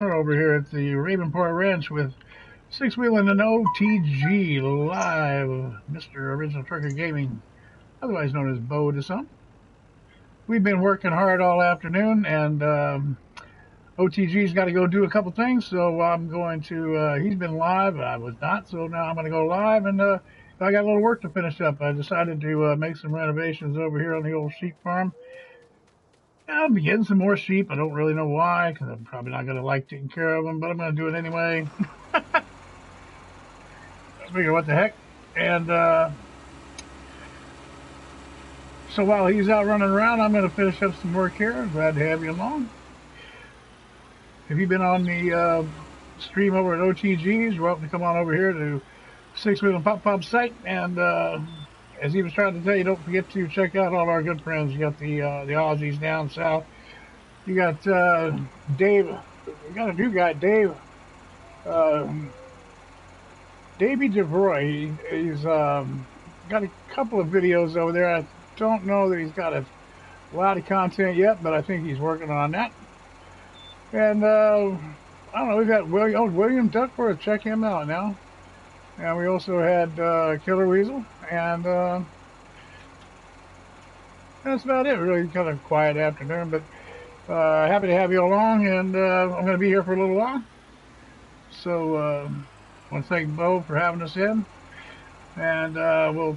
We're over here at the Ravenport Ranch with Sixwheelin and OTG live, Mr. Original Trucker Gaming, otherwise known as Bo to some. We've been working hard all afternoon, and OTG's got to go do a couple things, so I'm going to, he's been live, I was not, so now I'm going to go live, and I got a little work to finish up. I decided to make some renovations over here on the old sheep farm. I'll be getting some more sheep. I don't really know why, because I'm probably not going to like taking care of them, but I'm going to do it anyway. I figure what the heck. And so while he's out running around, I'm going to finish up some work here. Glad to have you along. If you've been on the stream over at OTG's, you're welcome to come on over here to Sixwheelin Pop Pop site. And as he was trying to tell you, don't forget to check out all our good friends. You got the Aussies down south. You got Dave. You got a new guy, Dave. Davey DeVroy. He's got a couple of videos over there. I don't know that he's got a lot of content yet, but I think he's working on that. And I don't know. We've got William Duckworth. Check him out now. And we also had Killer Weasel, and that's about it. Really kind of quiet afternoon, but happy to have you along, and I'm going to be here for a little while. So I want to thank Bo for having us in, and we'll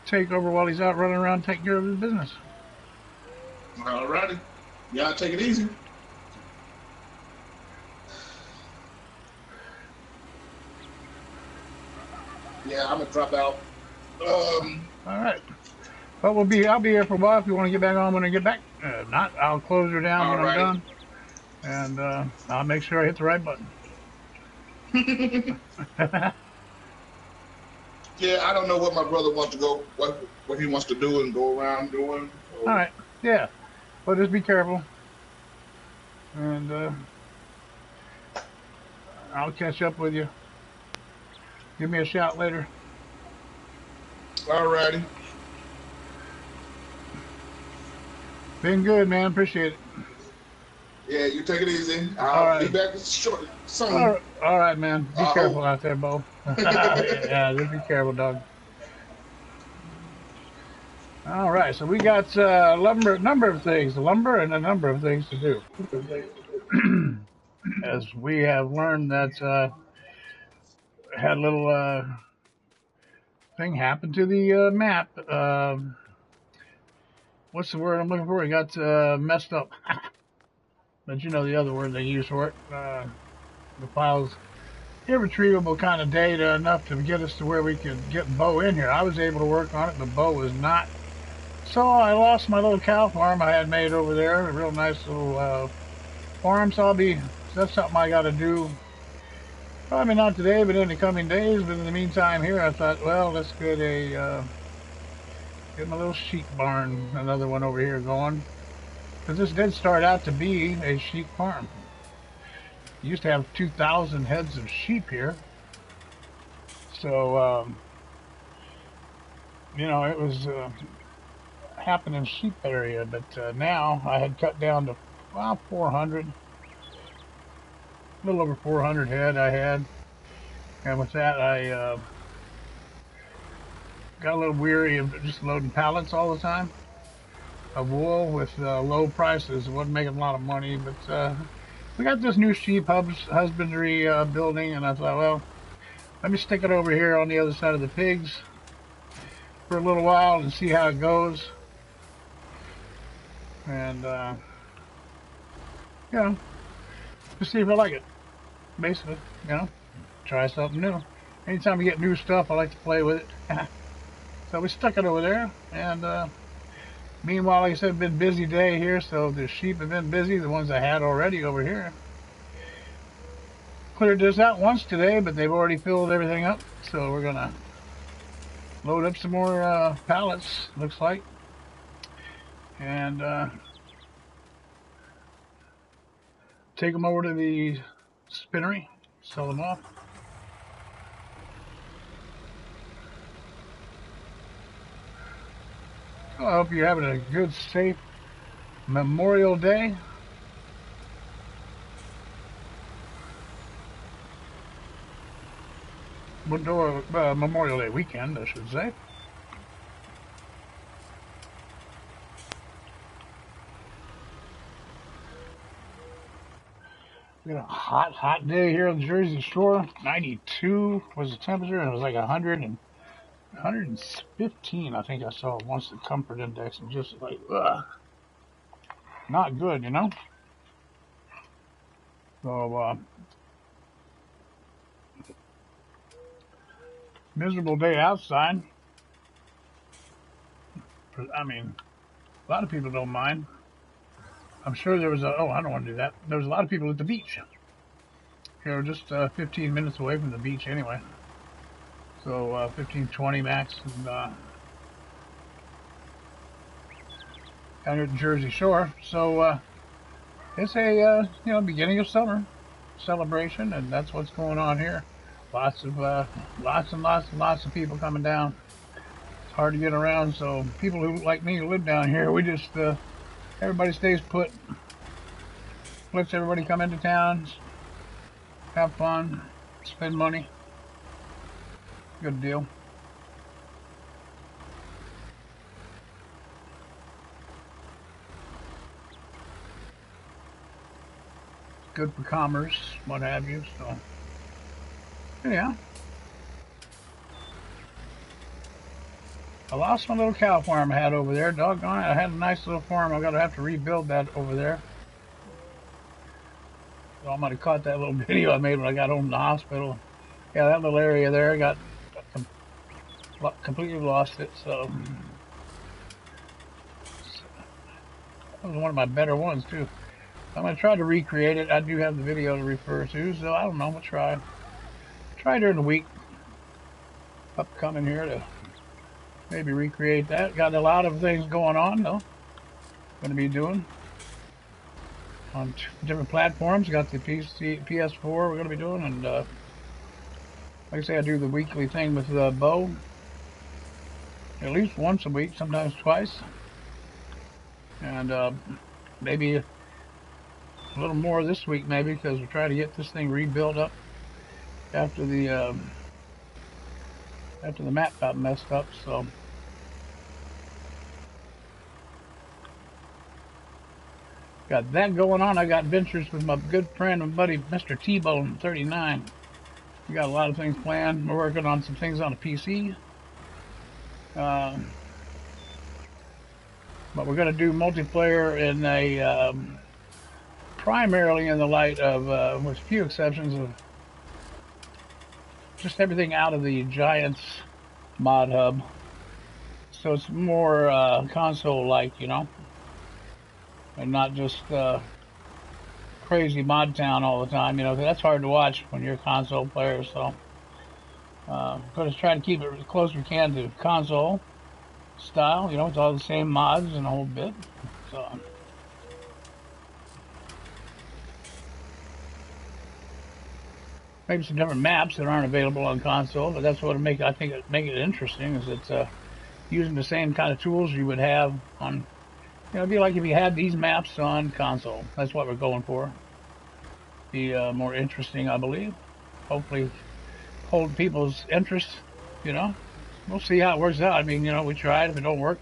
take over while he's out running around taking care of his business. All righty. Y'all take it easy. Yeah, I'm gonna drop out. All right. But I'll be here for a while if you want to get back on when I get back. If not, I'll close her down when I'm done, and I'll make sure I hit the right button. Yeah, I don't know what my brother wants to go, what he wants to do and go around doing. So. All right. Yeah. But just be careful, and I'll catch up with you. Give me a shout later. All righty. Been good, man. Appreciate it. Yeah, you take it easy. I'll be back shortly. Soon. All right, man. Be careful out there, Bo. Yeah, just be careful, dog. All right, so we got number of things to do. As we have learned that had a little thing happen to the map. What's the word I'm looking for? It got messed up. But you know the other word they use for it. The file's irretrievable kind of data enough to get us to where we could get Bo in here. I was able to work on it, but Bo was not. So I lost my little cow farm I had made over there. A real nice little farm. So that's something I got to do. Probably not today, but in the coming days. But in the meantime here, I thought, well, let's get my little sheep barn, another one over here going. Because this did start out to be a sheep farm. We used to have 2,000 heads of sheep here. So, you know, it was happening sheep area. But now I had cut down to about 400. A little over 400 head I had. And with that, I got a little weary of just loading pallets all the time of wool with low prices. It wasn't making a lot of money, but we got this new sheep husbandry building, and I thought, well, let me stick it over here on the other side of the pigs for a little while and see how it goes. And, you know, just see if I like it, basically, you know, try something new. Anytime you get new stuff, I like to play with it. So we stuck it over there, and meanwhile, like I said, been a busy day here, so the sheep have been busy, the ones I had already over here. Cleared this out once today, but they've already filled everything up, so we're gonna load up some more pallets, looks like, and take them over to the spinnery, sell them off. I hope you're having a good, safe Memorial Day. Memorial Day weekend, I should say. We got a hot day here on the Jersey Shore. 92 was the temperature, and it was like 100 and 115, I think I saw once the comfort index, and just like, ugh, not good, you know? So, miserable day outside. I mean, a lot of people don't mind. I'm sure there was I don't want to do that. There was a lot of people at the beach. Here, just 15 minutes away from the beach anyway. So 15, 20 max. And, down here at the Jersey Shore. So it's a beginning of summer celebration, and that's what's going on here. Lots and lots of people coming down. It's hard to get around, so people who like me who live down here, we just everybody stays put. Lets everybody come into town, have fun, spend money. Good deal. Good for commerce, what have you. So, yeah. I lost my little cow farm I had over there. Doggone it, I had a nice little farm. I'm going to have to rebuild that over there. So I might have caught that little video I made when I got home from the hospital. Yeah, that little area there, I got completely lost it. So that was one of my better ones, too. I'm going to try to recreate it. I do have the video to refer to, so I don't know. I'm going to try during the week upcoming here to maybe recreate that. Got a lot of things going on, though. Going to be doing on different platforms. Got the PS4 we're going to be doing, and like I say, I do the weekly thing with Bo. At least once a week, sometimes twice. And maybe a little more this week, maybe, because we're trying to get this thing rebuilt up after the map got messed up. So got that going on. I got ventures with my good friend and buddy, Mr. T-Bone 39. We got a lot of things planned. We're working on some things on a PC. But we're going to do multiplayer in a primarily in the light of, with a few exceptions, of just everything out of the Giants mod hub. So it's more console-like, you know, and not just crazy mod town all the time, you know, 'cause that's hard to watch when you're a console player. So going to try to keep it as close as we can to console style, you know, it's all the same mods and a whole bit. So maybe some different maps that aren't available on console, but that's what I think it make it interesting, is it's using the same kind of tools you would have on, you know, it'd be like if you had these maps on console. That's what we're going for. Be more interesting, I believe. Hopefully hold people's interest, you know. We'll see how it works out. I mean, you know, we tried. If it don't work,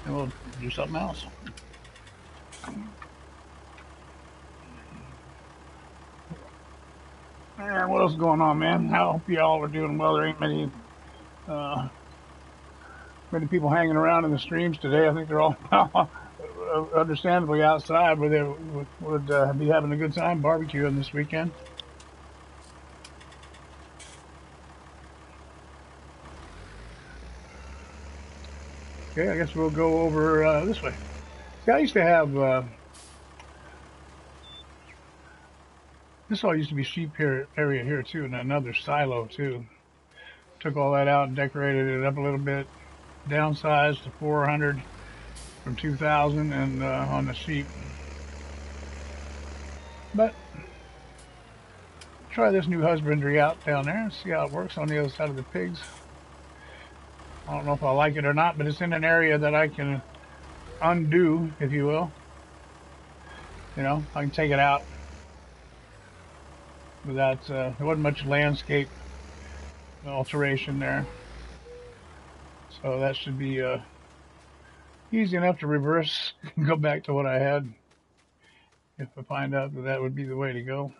then we'll do something else. And what else is going on, man? I hope you all are doing well. There ain't many people hanging around in the streams today. I think they're all understandably outside, where they would be having a good time barbecuing this weekend. Okay, I guess we'll go over this way. See, I used to have this all used to be sheep area here too, and another silo too. Took all that out and decorated it up a little bit, downsized to 400 from 2,000, and on the sheep. But try this new husbandry out down there and see how it works on the other side of the pigs. I don't know if I like it or not, but it's in an area that I can undo, if you will. You know, I can take it out without, there wasn't much landscape alteration there. So that should be easy enough to reverse and go back to what I had if I find out that that would be the way to go.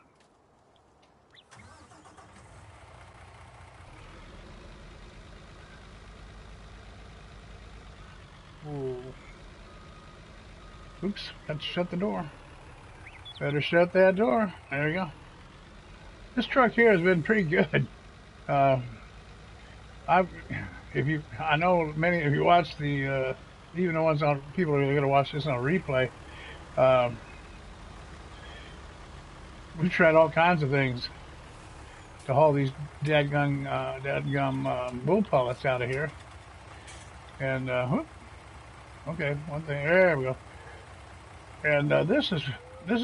Ooh. Oops, had to shut the door. Better shut that door. There we go. This truck here has been pretty good. Uh, I know many of you watch the, even the ones on, people are going to watch this on replay. Um, we've tried all kinds of things to haul these dadgum bull pellets out of here. And, okay, one thing, there we go. And this has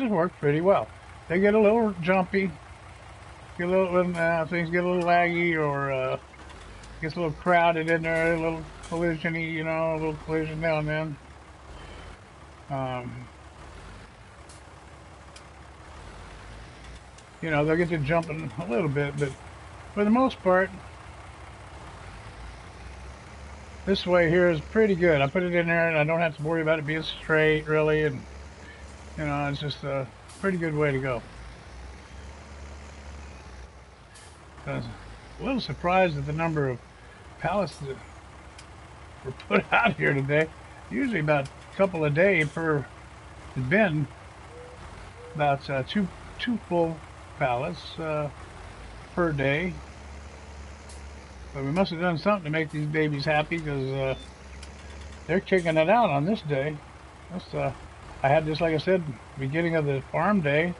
worked pretty well. They get a little jumpy, get a little when things get a little laggy, or gets a little crowded in there, a little collision-y, you know, a little collision now and then. You know, they'll get to jumping a little bit, but for the most part, this way here is pretty good. I put it in there and I don't have to worry about it being straight, really, and, you know, it's just a pretty good way to go. I was a little surprised at the number of pallets that were put out here today. Usually about a couple a day per bin, about two full pallets per day. But we must have done something to make these babies happy, because they're kicking it out on this day. I had this, like I said, beginning of the farm day,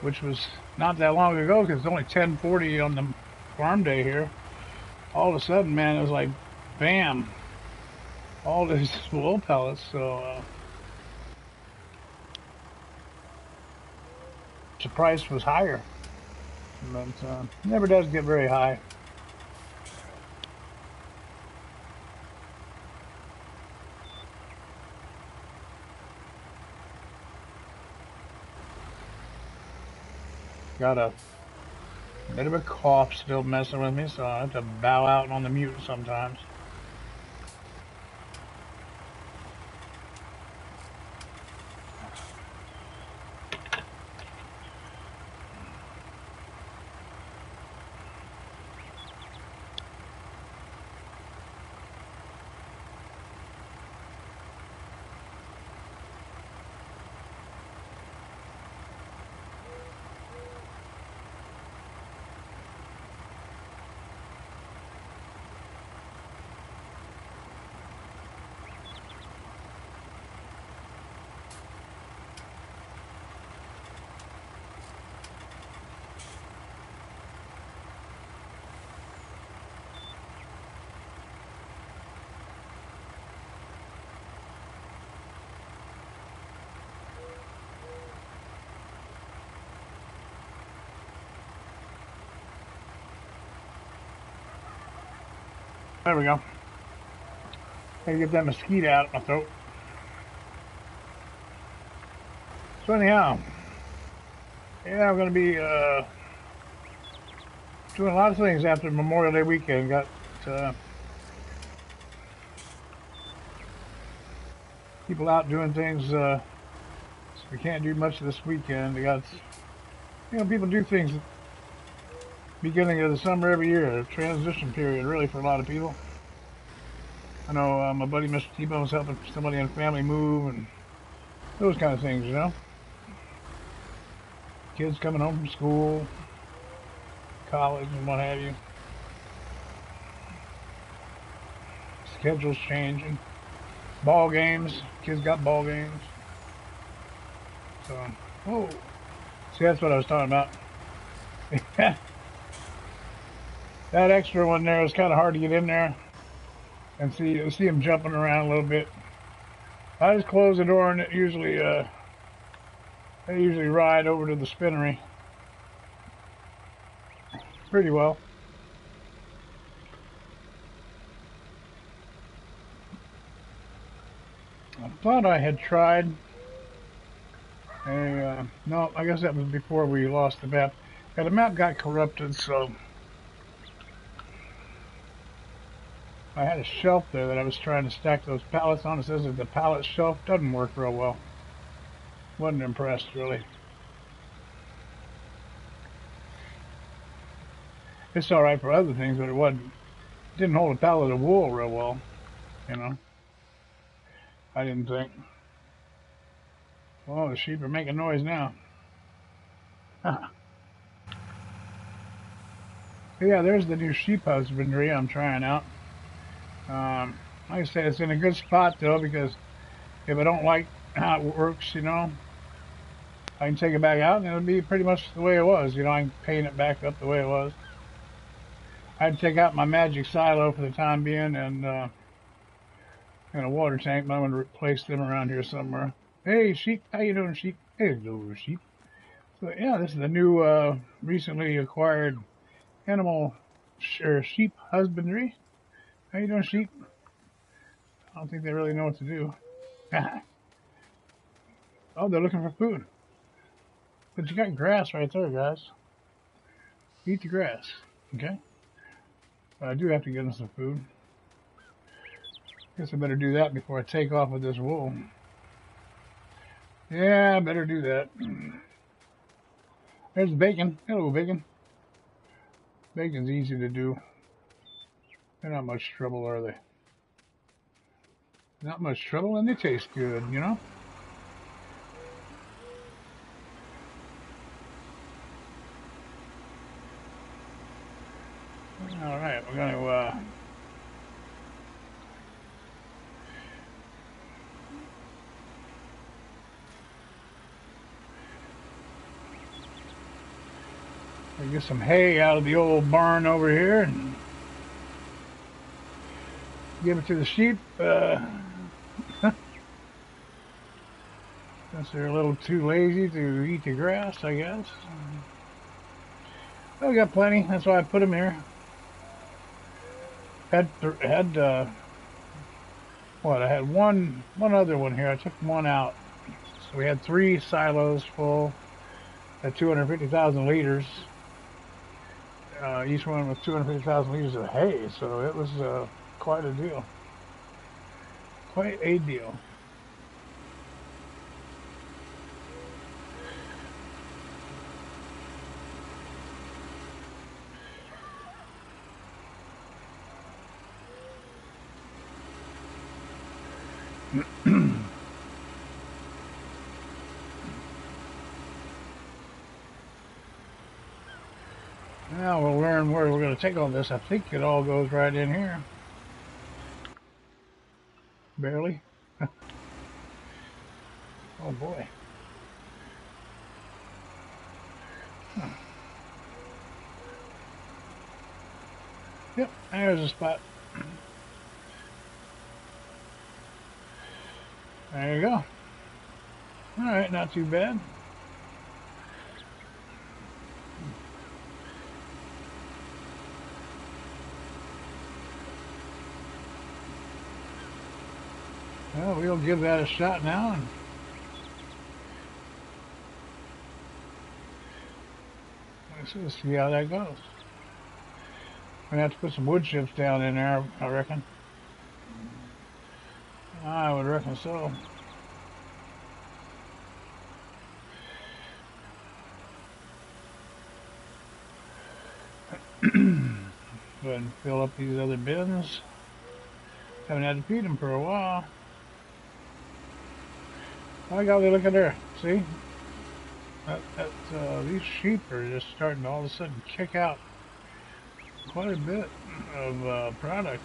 which was not that long ago, because it's only 10:40 on the farm day here. All of a sudden, man, it was like, bam, all these wool pellets. So the price was higher, but never does get very high. Got a bit of a cough still messing with me, so I have to bow out on the mute sometimes. There we go. Gotta get that mosquito out of my throat. So anyhow, yeah, I'm gonna be doing a lot of things after Memorial Day weekend. Got people out doing things. So we can't do much this weekend. We got, you know, people do things at the beginning of the summer every year, a transition period, really, for a lot of people. I know my buddy Mr. T-Bone's helping somebody in the family move and those kind of things, you know. Kids coming home from school, college, and what have you. Schedules changing. Ball games. Kids got ball games. So, oh, see, that's what I was talking about. That extra one there is kind of hard to get in there and see them jumping around a little bit. I just close the door and it usually they usually ride over to the spinnery pretty well. I thought I had tried a no, I guess that was before we lost the map. Yeah, the map got corrupted, so I had a shelf there that I was trying to stack those pallets on. It says that the pallet shelf doesn't work real well. Wasn't impressed, really. It's all right for other things, but didn't hold a pallet of wool real well, you know. I didn't think. Well, the sheep are making noise now. Yeah, there's the new sheep husbandry I'm trying out. Like I said, it's in a good spot though, because if I don't like how it works, you know, I can take it back out and it'll be pretty much the way it was. You know, I can paint it back up the way it was. I had to take out my magic silo for the time being and a water tank, but I'm going to replace them around here somewhere. Hey, sheep, how you doing, sheep? Hello, sheep. So yeah, this is the new recently acquired animal or sheep husbandry. How you doing, sheep? I don't think they really know what to do. Oh, they're looking for food. But you got grass right there, guys. Eat the grass, okay? But I do have to get them some food. Guess I better do that before I take off with this wool. Yeah, I better do that. There's bacon. Hello, bacon. Bacon's easy to do. They're not much trouble, are they? Not much trouble, and they taste good, you know? All right, we're going to get some hay out of the old barn over here and give it to the sheep. Since they're a little too lazy to eat the grass, I guess. Well, we got plenty. That's why I put them here. Had what? I had one other one here. I took one out. So we had 3 silos full at 250,000 liters. Each one with 250,000 liters of hay. So it was quite a deal. Quite a deal. Now we'll learn where we're going to take all this. I think it all goes right in here. Barely. Oh boy. Huh. Yep, there's a spot. There you go. Alright, not too bad. Well, we'll give that a shot now and let's see how that goes. I'm gonna have to put some wood chips down in there, I reckon. I would reckon so. Go ahead and fill up these other bins. Haven't had to feed them for a while. Oh, golly, look at there. See? These sheep are just starting to all of a sudden kick out quite a bit of product.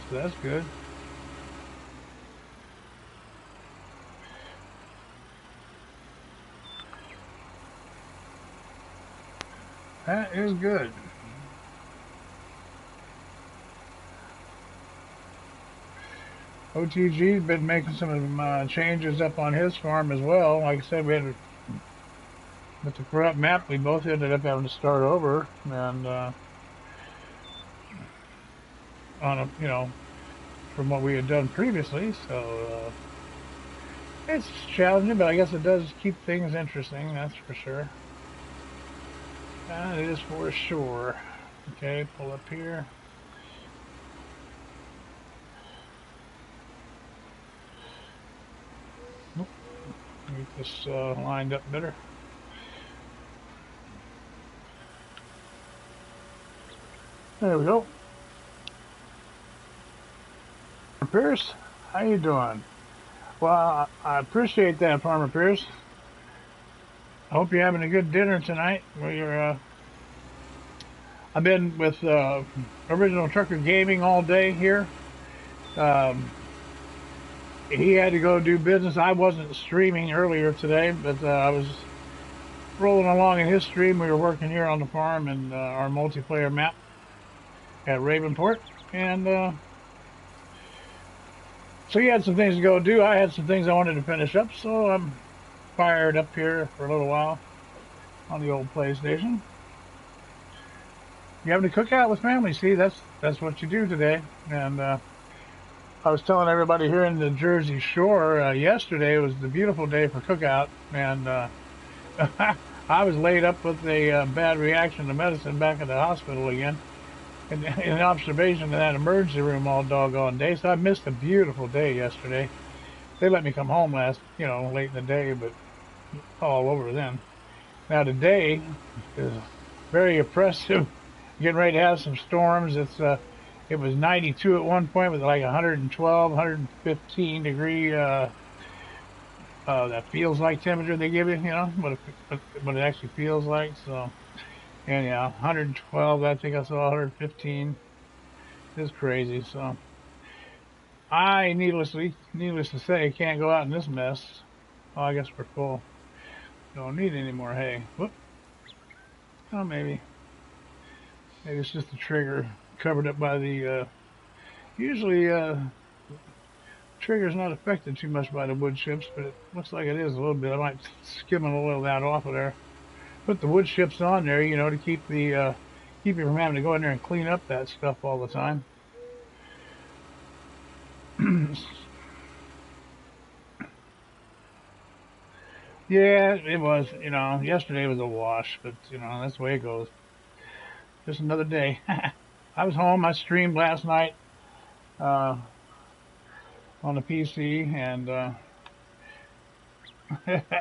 So that's good. That is good. OTG's been making some changes up on his farm as well. Like I said, we had with the corrupt map, we both ended up having to start over, and on a, you know, from what we had done previously. So it's challenging, but I guess it does keep things interesting. That's for sure. That is for sure. Okay, pull up here. Get this lined up better. There we go. Pierce, how you doing? Well, I appreciate that, Farmer Pierce. I hope you're having a good dinner tonight. I've been with Original Trucker Gaming all day here. Um, he had to go do business. I wasn't streaming earlier today, but I was rolling along in his stream. We were working here on the farm and our multiplayer map at Ravenport. And so he had some things to go do. I had some things I wanted to finish up, so I'm fired up here for a little while on the old PlayStation. You having a cookout with family? See, that's what you do today. And I was telling everybody here in the Jersey Shore yesterday was the beautiful day for cookout, and I was laid up with a bad reaction to medicine back at the hospital again, in observation in that emergency room all doggone day. So I missed a beautiful day yesterday. They let me come home late in the day, but all over then. Now today is very oppressive. Getting ready to have some storms. It was 92 at one point with like 112, 115 degree that feels like temperature they give you, what it actually feels like. So, and yeah, 112. I think I saw 115. It's crazy. So, needless to say, can't go out in this mess. Oh, I guess we're full. Don't need any more hay. Whoop. Oh, maybe it's just the trigger covered up by the. Usually, trigger's not affected too much by the wood chips, but it looks like it is a little bit. I might skim a little of that off of there. Put the wood chips on there, to keep keep you from having to go in there and clean up that stuff all the time. Yeah, it was. Yesterday was a wash, but that's the way it goes. Just another day. I was home. I streamed last night on the PC, and that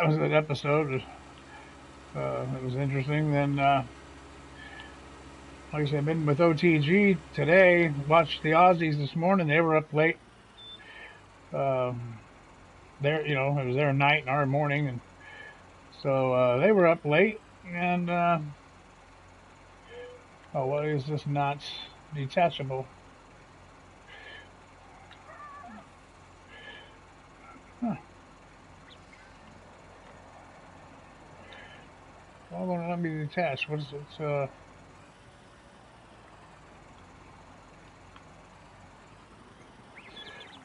was an episode. It was interesting. Then, like I said, I've been with OTG today. Watched the Aussies this morning. They were up late. It was their night and our morning, and so they were up late. And what is this? Not detachable. Huh. Why won't it let me detach? What is it?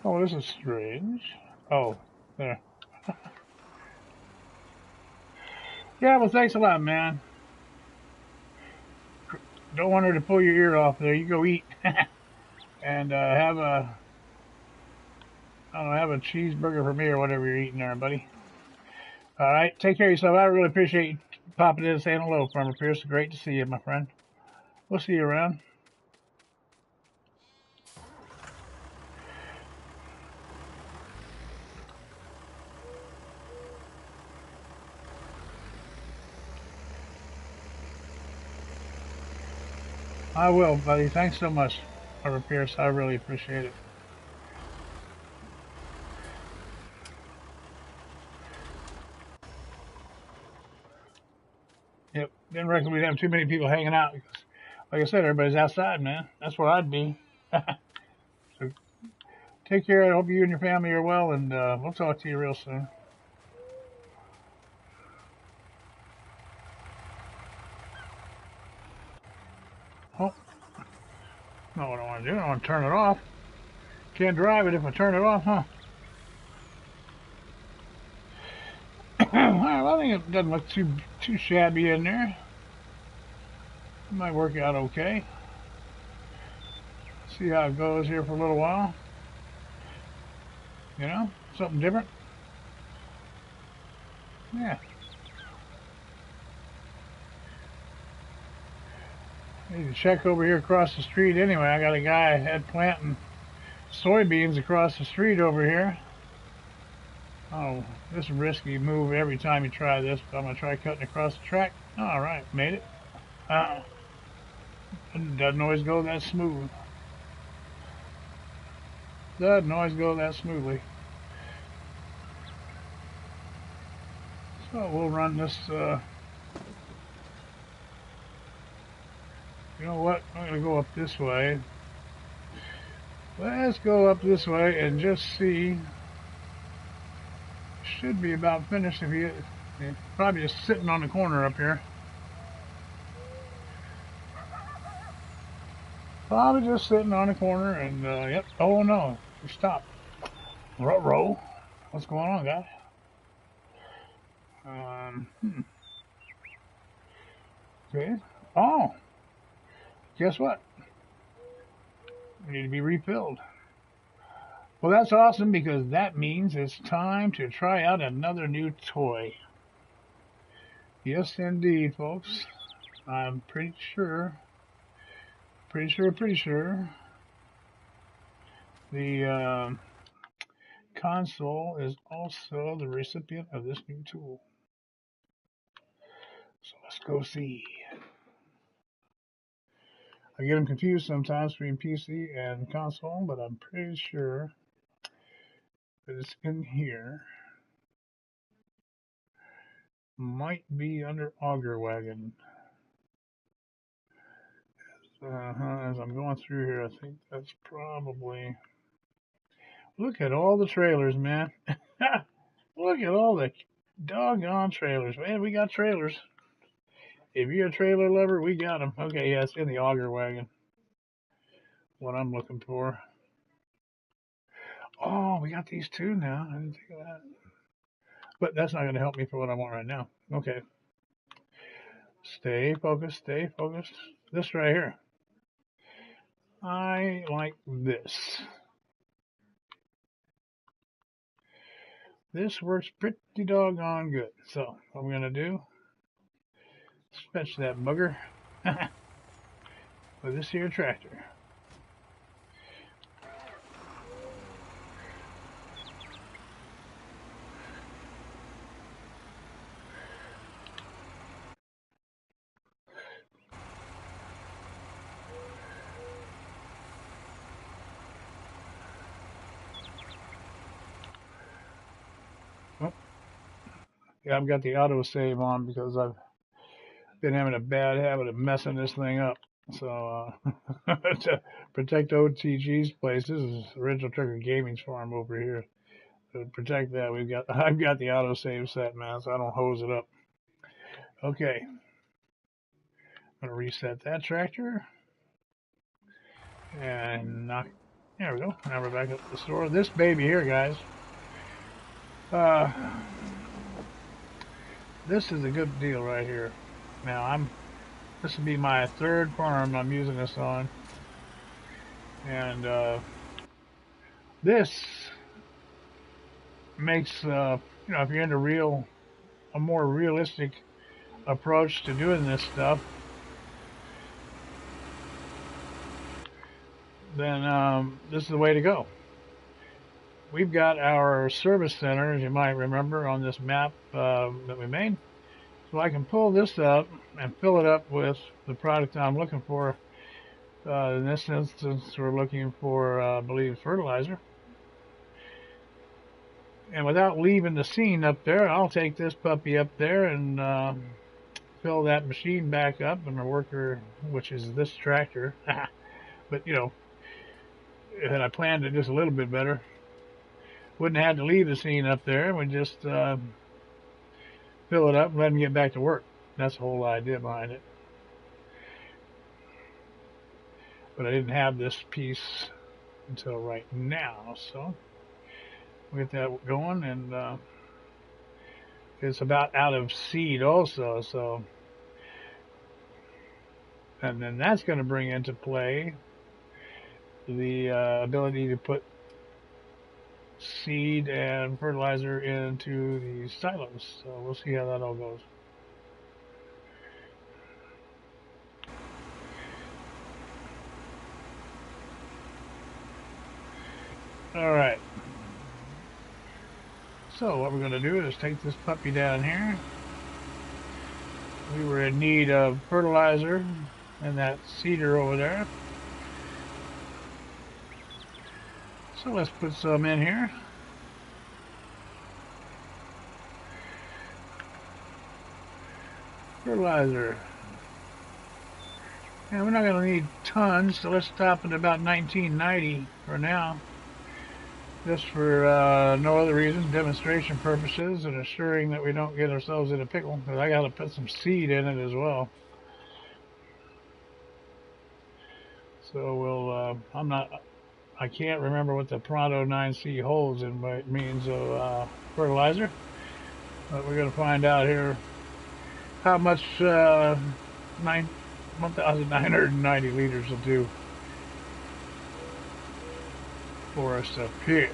Oh, this is strange. Oh, there. Yeah, well, thanks a lot, man. Don't want her to pull your ear off there. You go eat and have a cheeseburger for me or whatever you're eating there, buddy. All right, take care of yourself. I really appreciate you popping in and saying hello, Farmer Pierce. Great to see you, my friend. We'll see you around. I will, buddy. Thanks so much, Farmer Pierce. I really appreciate it. Yep. Didn't reckon we'd have too many people hanging out because, like I said, everybody's outside, man. That's where I'd be. So take care. I hope you and your family are well, and we'll talk to you real soon. Oh, no, what I want to do, I want to turn it off. Can't drive it if I turn it off, huh? Well, I think it doesn't look too shabby in there. It might work out okay. See how it goes here for a little while. Something different. Yeah. I need to check over here across the street anyway. I got a guy planting soybeans across the street over here. Oh, this is a risky move every time you try this, but I'm going to try cutting across the track. All right, made it. Doesn't always go that smooth. Doesn't always go that smoothly. So we'll run this, you know what, I'm going to go up this way. Let's go up this way and just see. Should be about finished if you, probably just sitting on the corner up here. Probably just sitting on the corner and, yep, oh no, stop. Ruh-roh. What's going on, guys? Okay. Oh, guess what? We need to be refilled. Well, that's awesome because that means it's time to try out another new toy. Yes, indeed, folks. I'm pretty sure the console is also the recipient of this new tool. So let's go see. I get them confused sometimes between PC and console, but I'm pretty sure that it's in here. Might be under Auger Wagon. As I'm going through here, I think that's probably. Look at all the trailers, man. Look at all the doggone trailers, man. We got trailers. If you're a trailer lover, we got them. Okay, yeah, it's in the Auger Wagon. What I'm looking for. Oh, we got these two now. I didn't think of that. But that's not going to help me for what I want right now. Okay. Stay focused, stay focused. This right here. I like this. This works pretty doggone good. So, what I'm going to do, fetch that bugger with this here tractor. Oh, yeah, I've got the autosave on because I've been having a bad habit of messing this thing up. So, to protect OTG's place, this is Original Trucker Gaming's farm over here. To protect that, I've got the autosave set, man, so I don't hose it up. Okay, I'm gonna reset that tractor and knock. There we go. Now we're back up to the store. This baby here, guys. This is a good deal right here. Now this will be my third farm I'm using this on, and this makes if you're into a more realistic approach to doing this stuff, then this is the way to go. We've got our service center, as you might remember, on this map that we made. So I can pull this up and fill it up with the product I'm looking for. In this instance, we're looking for, I believe, fertilizer. And without leaving the scene up there, I'll take this puppy up there and fill that machine back up, and the worker, which is this tractor, but had I planned it just a little bit better, wouldn't have had to leave the scene up there. We just fill it up and let him get back to work. That's the whole idea behind it. But I didn't have this piece until right now, so we'll get that going. And it's about out of seed also, so, and then that's going to bring into play the ability to put seed and fertilizer into the silos. So we'll see how that all goes. All right. So what we're going to do is take this puppy down here. We were in need of fertilizer and that cedar over there. So let's put some in here. Fertilizer. And we're not going to need tons, so let's stop at about 1990 for now. Just for no other reason, demonstration purposes, and assuring that we don't get ourselves in a pickle, because I got to put some seed in it as well. So we'll, I can't remember what the Pronto 9C holds in by means of fertilizer, but we're going to find out here how much 1,990 liters will do for us up here.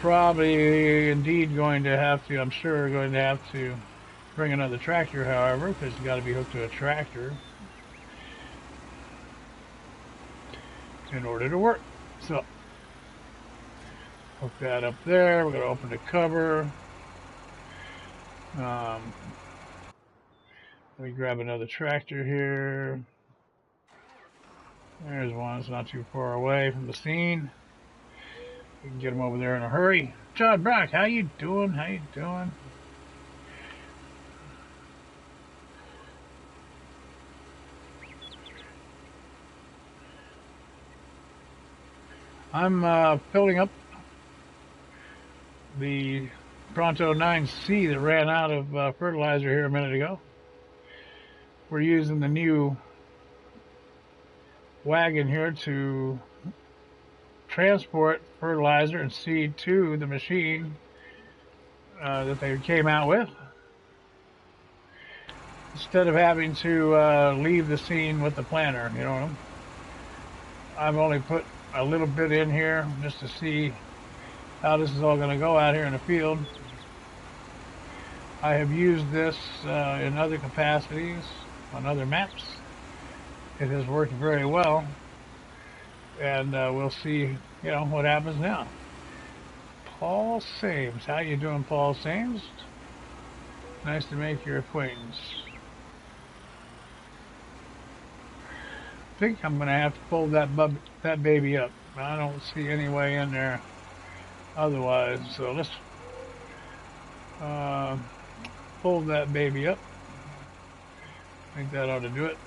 Probably indeed going to have to, I'm sure going to have to bring another tractor, however, because it's got to be hooked to a tractor in order to work. So hook that up there. We're going to open the cover. Let me grab another tractor here. There's one. It's not too far away from the scene. We can get him over there in a hurry. John Brock, how you doing? How you doing? I'm filling up the Pronto 9C that ran out of fertilizer here a minute ago. We're using the new wagon here to transport fertilizer and seed to the machine that they came out with, instead of having to leave the scene with the planter. You know, I've only put a little bit in here just to see how this is all going to go out here in the field. I have used this in other capacities on other maps. It has worked very well, and we'll see, you know, what happens now. Paul Sames, how you doing, Paul Sames? Nice to make your acquaintance. I think I'm going to have to pull that baby up. I don't see any way in there otherwise, so let's pull that baby up. I think that ought to do it.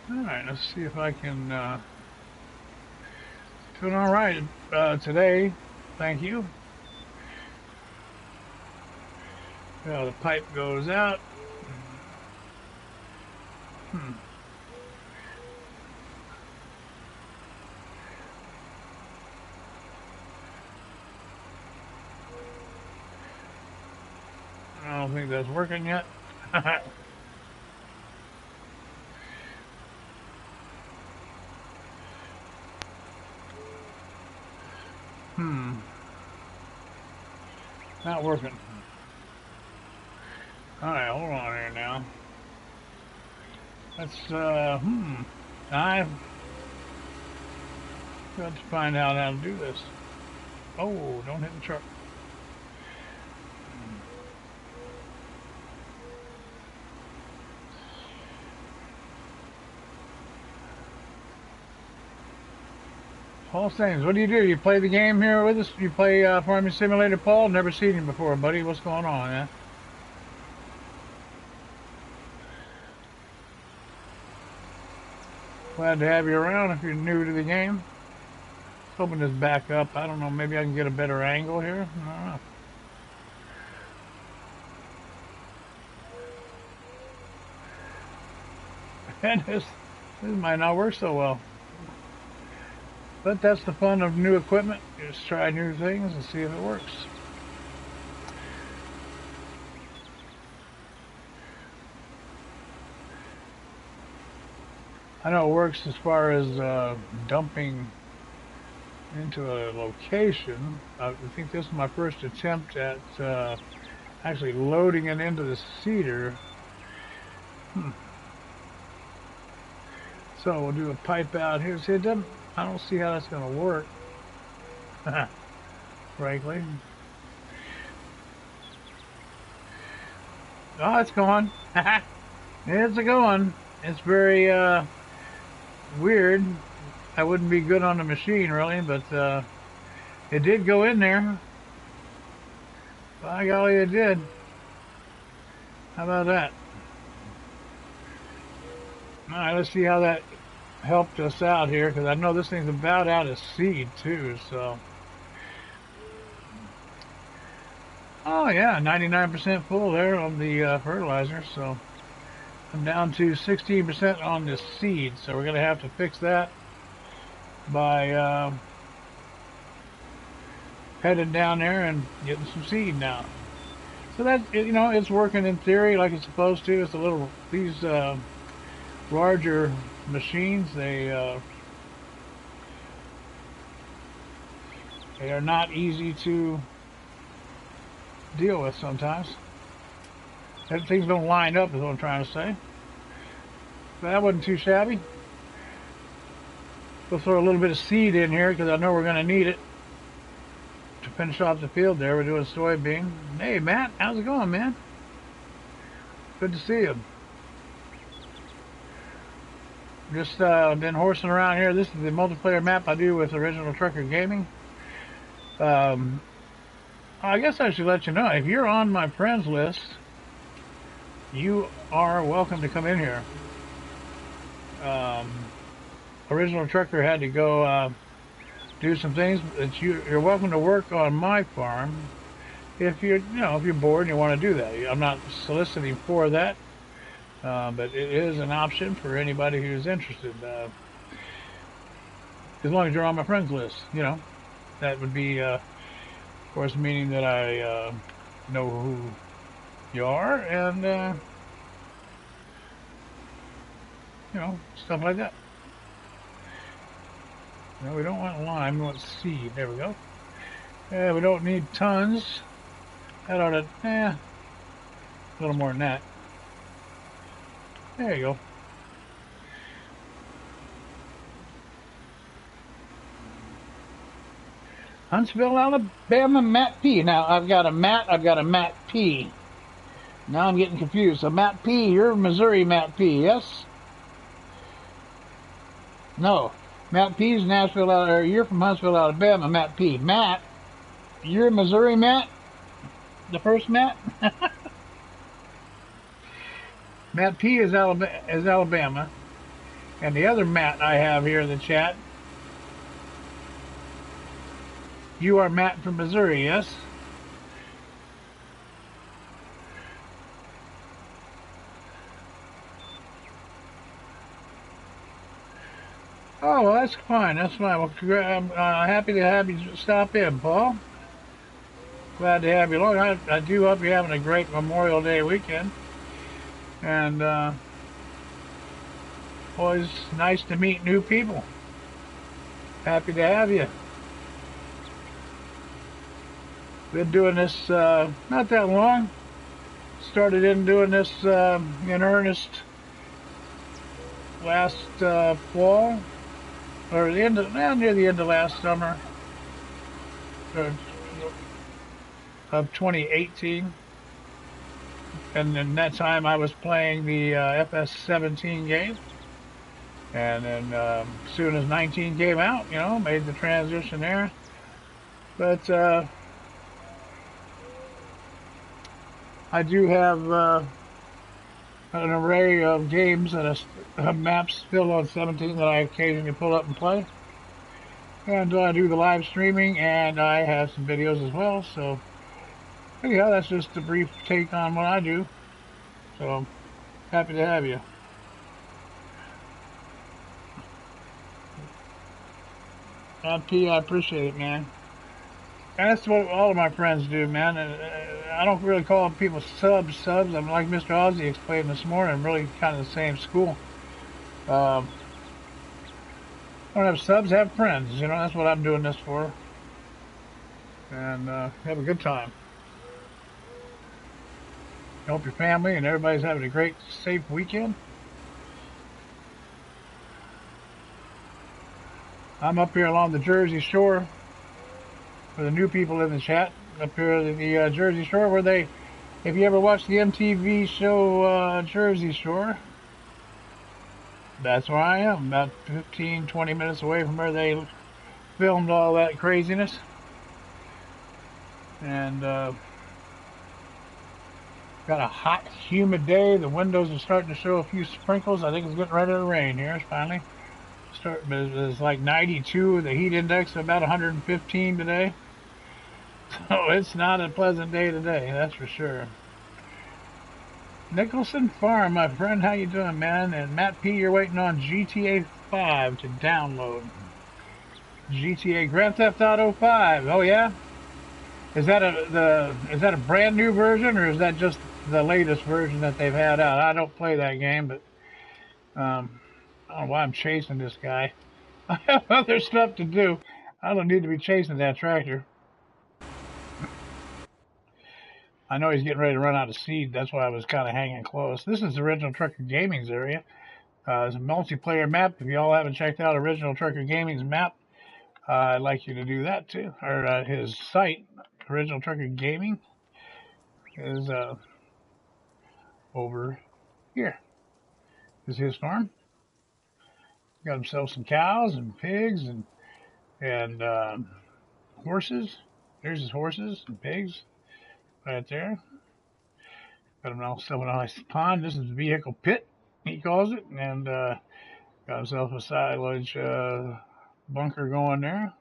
Alright, let's see if I can doing alright today. Thank you. Well, the pipe goes out. I don't think that's working yet. Not working. Alright, hold on here now. Let's, I've got to find out how to do this. Oh, don't hit the truck. Paul Staines, what do? You play the game here with us? You play Farming Simulator, Paul? Never seen you before, buddy. What's going on, man? Glad to have you around if you're new to the game. Let's open this back up. I don't know, maybe I can get a better angle here. I don't know. This might not work so well. But that's the fun of new equipment. Just try new things and see if it works. I know it works as far as dumping into a location. I think this is my first attempt at actually loading it into the seeder. So we'll do a pipe out here. See, I don't see how that's going to work, frankly. Oh, it's going. It's a going. It's very weird. I wouldn't be good on the machine, really, but it did go in there. By golly, it did. How about that? All right, let's see how that helped us out here, because I know this thing's about out of seed, too, so. Oh, yeah, 99% full there on the fertilizer, so I'm down to 16% on the seed, so we're going to have to fix that by heading down there and getting some seed now. So that, you know, it's working in theory like it's supposed to. It's a little, these larger machines, they are not easy to deal with sometimes. Things don't line up is what I'm trying to say. But that wasn't too shabby. We'll throw a little bit of seed in here because I know we're going to need it to finish off the field there. We're doing soybean. Hey, Matt, how's it going, man? Good to see you. Just been horsing around here. This is the multiplayer map I do with Original Trucker Gaming. I guess I should let you know, if you're on my friends list, you are welcome to come in here. Original Trucker had to go do some things, but you're welcome to work on my farm if you're, if you're bored and you want to do that. I'm not soliciting for that, but it is an option for anybody who's interested. As long as you're on my friends list, that would be, of course, meaning that I know who you are and, stuff like that. No, we don't want lime, we want seed. There we go. We don't need tons. That ought to, a little more than that. There you go. Huntsville, Alabama, Matt P. Now, I've got a Matt P. Now I'm getting confused. So, Matt P., you're Missouri Matt P., yes? No. Matt P's Nashville, or you're from Huntsville, Alabama, Matt P. Matt, you're Missouri Matt? The first Matt? Matt P is Alabama. And the other Matt I have here in the chat, you are Matt from Missouri, yes? Oh, well, that's fine. That's fine. Well, I'm happy to have you stop in, Paul. Glad to have you along. I do hope you're having a great Memorial Day weekend. And always nice to meet new people. Happy to have you. Been doing this not that long. Started in doing this in earnest last fall. Or near the end of last summer of 2018, and in that time I was playing the FS17 game, and then as soon as 19 came out, made the transition there. But I do have an array of games and maps filled on 17 that I occasionally pull up and play. And I do the live streaming, and I have some videos as well. So, anyhow, that's just a brief take on what I do. So, happy to have you. P, I appreciate it, man. And that's what all of my friends do, man. I don't really call people subs. I'm like Mr. Ozzy explained this morning. I'm really kind of the same school. Don't have subs, have friends. You know, that's what I'm doing this for. And have a good time. I hope your family and everybody's having a great, safe weekend. I'm up here along the Jersey Shore for the new people in the chat. Up here at the Jersey Shore, where they, if you ever watched the MTV show Jersey Shore, that's where I am. About 15, 20 minutes away from where they filmed all that craziness. And got a hot, humid day. The windows are starting to show a few sprinkles. I think it's getting ready to rain here. It's finally it's like 92. The heat index about 115 today. So it's not a pleasant day today, that's for sure. Nicholson Farm, my friend, how you doing, man? And Matt P, you're waiting on GTA 5 to download. GTA Grand Theft Auto 5. Oh yeah. Is that a brand new version, or is that just the latest version that they've had out? I don't play that game, but I don't know why I'm chasing this guy. I have other stuff to do. I don't need to be chasing that tractor. I know he's getting ready to run out of seed. That's why I was kind of hanging close. This is the Original Trucker Gaming's area. It's a multiplayer map. If you all haven't checked out Original Trucker Gaming's map, I'd like you to do that too. Or his site, Original Trucker Gaming, is over here. This is his farm. Got himself some cows and pigs and horses. There's his horses and pigs right there. Got himself a nice pond. This is the vehicle pit, he calls it, and got himself a silage bunker going there.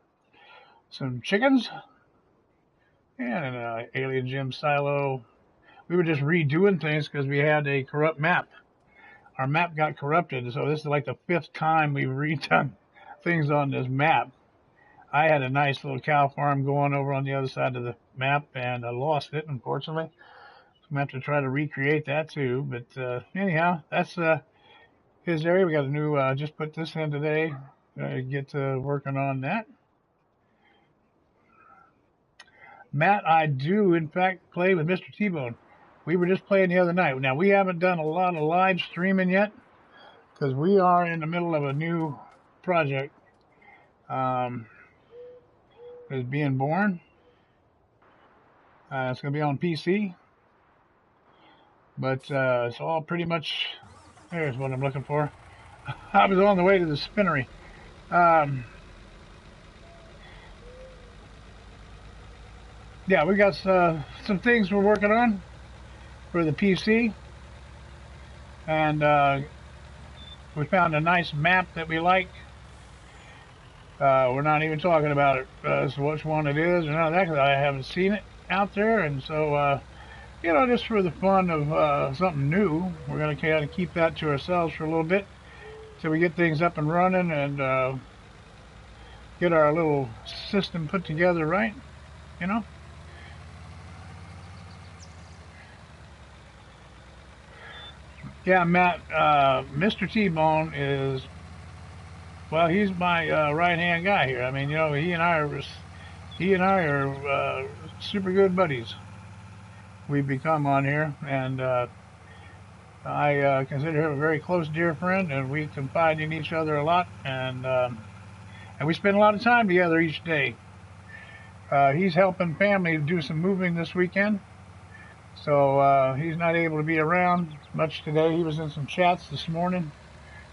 Some chickens and an alien gym silo. We were just redoing things because we had a corrupt map. Our map got corrupted, so this is like the 5th time we've redone things on this map. I had a nice little cow farm going over on the other side of the map, and I lost it, unfortunately. So I'm going to have to try to recreate that too. But anyhow, that's his area. We got a new, just put this in today. Get working on that. Matt, I do, in fact, play with Mr. T-Bone. We were just playing the other night. Now, we haven't done a lot of live streaming yet because we are in the middle of a new project that's being born. It's going to be on PC, but it's all pretty much, there's what I'm looking for. I was on the way to the spinnery. Yeah, we got some things we're working on for the PC, and we found a nice map that we like. We're not even talking about it as to which one it is or none of that because I haven't seen it out there, and so you know, just for the fun of something new, we're going to kind of keep that to ourselves for a little bit till we get things up and running and get our little system put together right, you know. Yeah, Matt, Mr. T-Bone is, well, he's my right-hand guy here. I mean, you know, he and I are super good buddies. We've become on here, and I consider him a very close, dear friend, and we confide in each other a lot, and we spend a lot of time together each day. He's helping family do some moving this weekend, so he's not able to be around much today. He was in some chats this morning,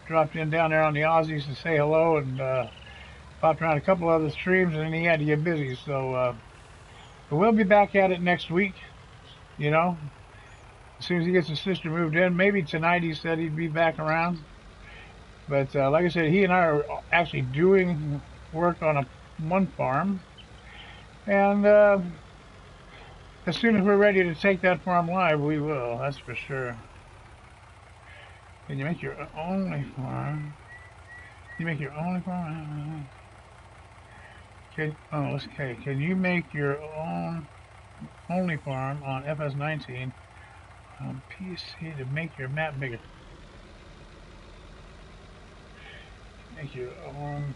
dropped in down there on the Aussies to say hello, and popped around a couple other streams, and then he had to get busy. So, but we'll be back at it next week, you know, as soon as he gets his sister moved in. Maybe tonight he said he'd be back around. But like I said, he and I are actually doing work on one farm, and as soon as we're ready to take that farm live, we will. That's for sure. Can you make your only farm? You make your only farm? Can you make your only farm on FS19 on PC to make your map bigger? Make your own.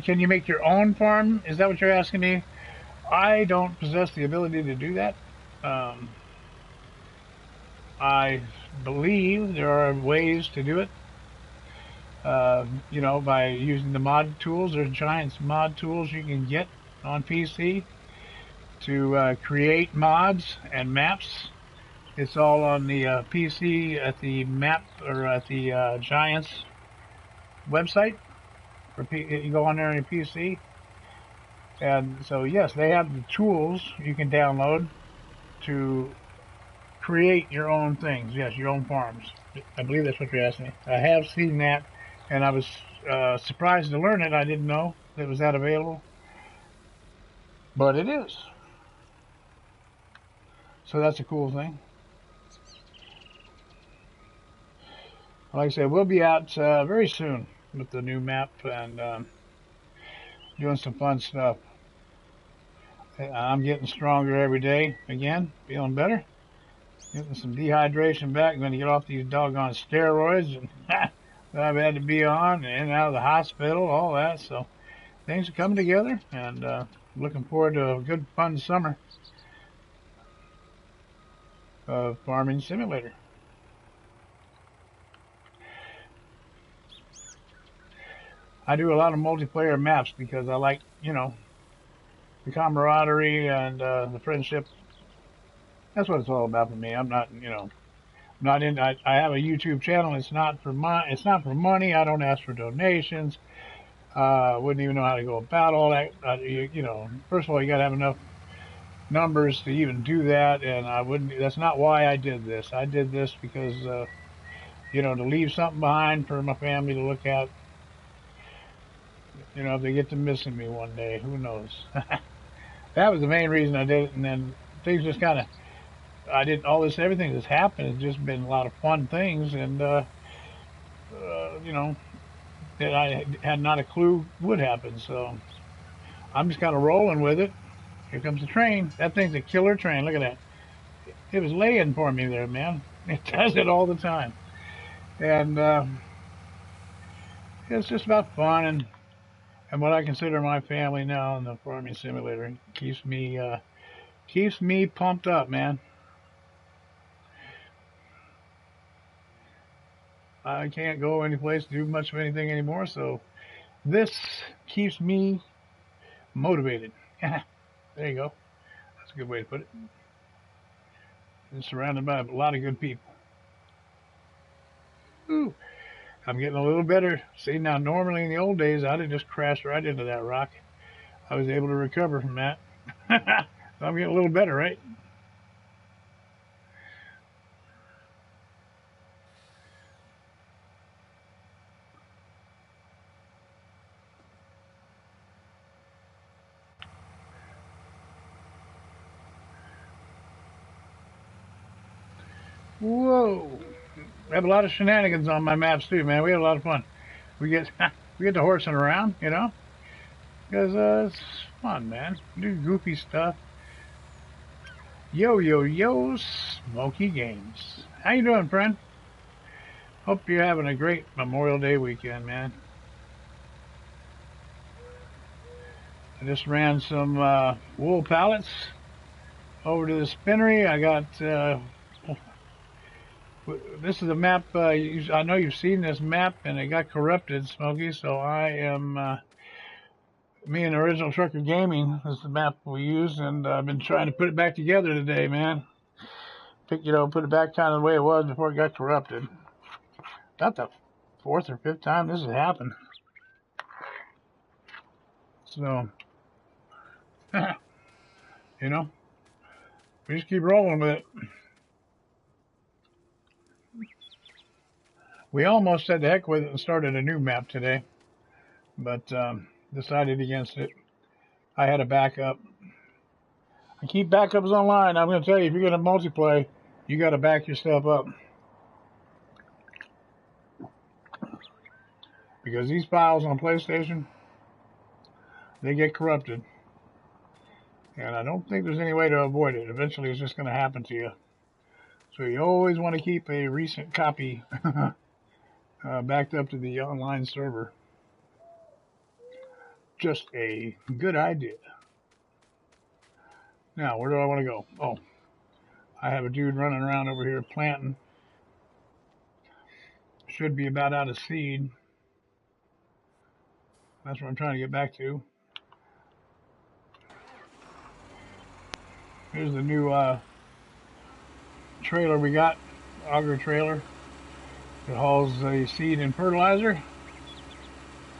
Can you make your own farm? Is that what you're asking me? I don't possess the ability to do that. Um, I believe there are ways to do it. You know, by using the mod tools. There's giant mod tools you can get on PC to create mods and maps. It's all on the PC at the map or at the Giants website. You go on there on your PC, and so yes, they have the tools you can download to create your own things. Yes, your own farms. I believe that's what you're asking. I have seen that, and I was surprised to learn it. I didn't know it was that available, but it is. So that's a cool thing. Like I said, we'll be out very soon with the new map and doing some fun stuff. I'm getting stronger every day again, feeling better. Getting some dehydration back. I'm going to get off these doggone steroids and that I've had to be on and out of the hospital, all that. So things are coming together, and looking forward to a good, fun summer of Farming Simulator. I do a lot of multiplayer maps because I like, you know, the camaraderie and the friendship. That's what it's all about for me. I'm not, you know, not in. I have a YouTube channel. It's not for It's not for money. I don't ask for donations. Wouldn't even know how to go about all that. You know, first of all, you got to have enough numbers to even do that, and I wouldn't. That's not why I did this. I did this because, you know, to leave something behind for my family to look at. You know, if they get to missing me one day, who knows? That was the main reason I did it, and then things just kind of. I did all this. Everything that's happened has just been a lot of fun things, and you know, that I had not a clue would happen. So I'm just kind of rolling with it. Here comes the train. That thing's a killer train. Look at that. It was laying for me there, man. It does it all the time. And it's just about fun and what I consider my family now in the farming simulator keeps me pumped up, man. I can't go any place to do much of anything anymore, so this keeps me motivated. There you go. That's a good way to put it. And surrounded by a lot of good people. Ooh, I'm getting a little better. See, now normally in the old days, I'd have just crashed right into that rock. I was able to recover from that. So I'm getting a little better, right? Whoa! I have a lot of shenanigans on my maps too, man. We have a lot of fun. We get we get to horsing around, you know, because it's fun, man. Do goofy stuff. Yo yo yo, Smoky Games. How you doing, friend? Hope you're having a great Memorial Day weekend, man. I just ran some wool pallets over to the spinnery. I got this is a map. I know you've seen this map, and it got corrupted, Smokey. So I am me and Original Trucker Gaming. This is the map we use, and I've been trying to put it back together today, man. Put it back kind of the way it was before it got corrupted. About the fourth or fifth time this has happened. So, you know, we just keep rolling with it. We almost said the heck with it and started a new map today, but decided against it. I had a backup. I keep backups online. I'm going to tell you, if you're going to multiplay, you got to back yourself up. Because these files on PlayStation, they get corrupted. And I don't think there's any way to avoid it. Eventually, it's just going to happen to you. So you always want to keep a recent copy backed up to the online server. just a good idea. Now, where do I want to go? Oh, I have a dude running around over here planting. Should be about out of seed. That's what I'm trying to get back to. Here's the new trailer we got, auger trailer. It hauls the seed and fertilizer.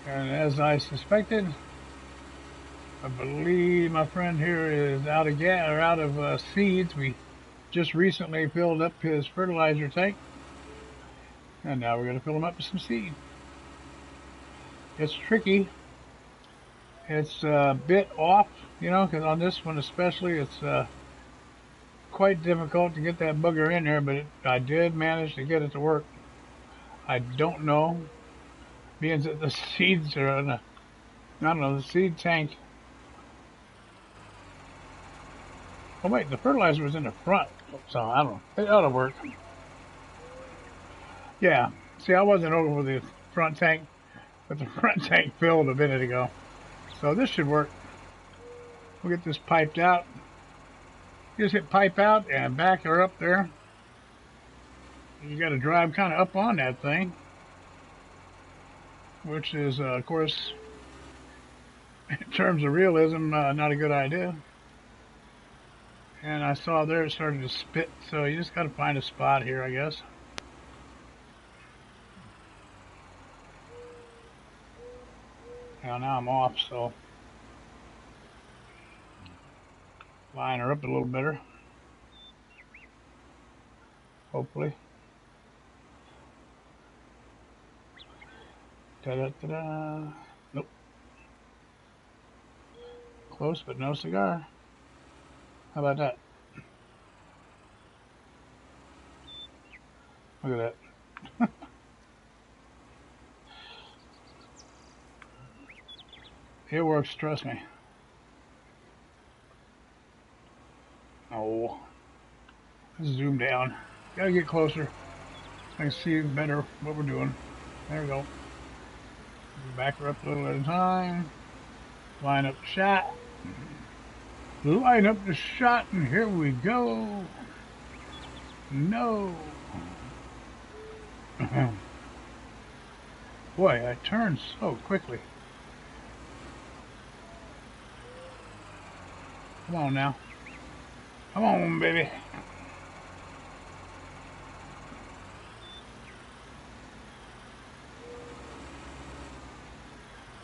And as I suspected, I believe my friend here is out of gas or out of seeds. We just recently filled up his fertilizer tank, and now we're going to fill him up with some seed. It's tricky. It's a bit off, you know, because on this one especially, it's quite difficult to get that booger in there, but I did manage to get it to work. I don't know, being that the seeds are in a, I don't know, the seed tank. Oh wait, the fertilizer was in the front, so I don't know. It ought to work. Yeah. See, I wasn't over the front tank, but the front tank filled a minute ago. So this should work. We'll get this piped out. Just hit pipe out and back her up there. You got to drive kind of up on that thing, which is, of course, in terms of realism, not a good idea. And I saw there it started to spit, so you just got to find a spot here, I guess. Now I'm off, so line her up a little better, hopefully. Da-da-da-da. Nope. Close, but no cigar. How about that? Look at that. It works, trust me. Oh, let's zoom down. Gotta get closer. I can see better what we're doing. There we go. Back her up a little at a time. Line up the shot. Line up the shot, and here we go. No. Boy, I turned so quickly. Come on now. Come on, baby.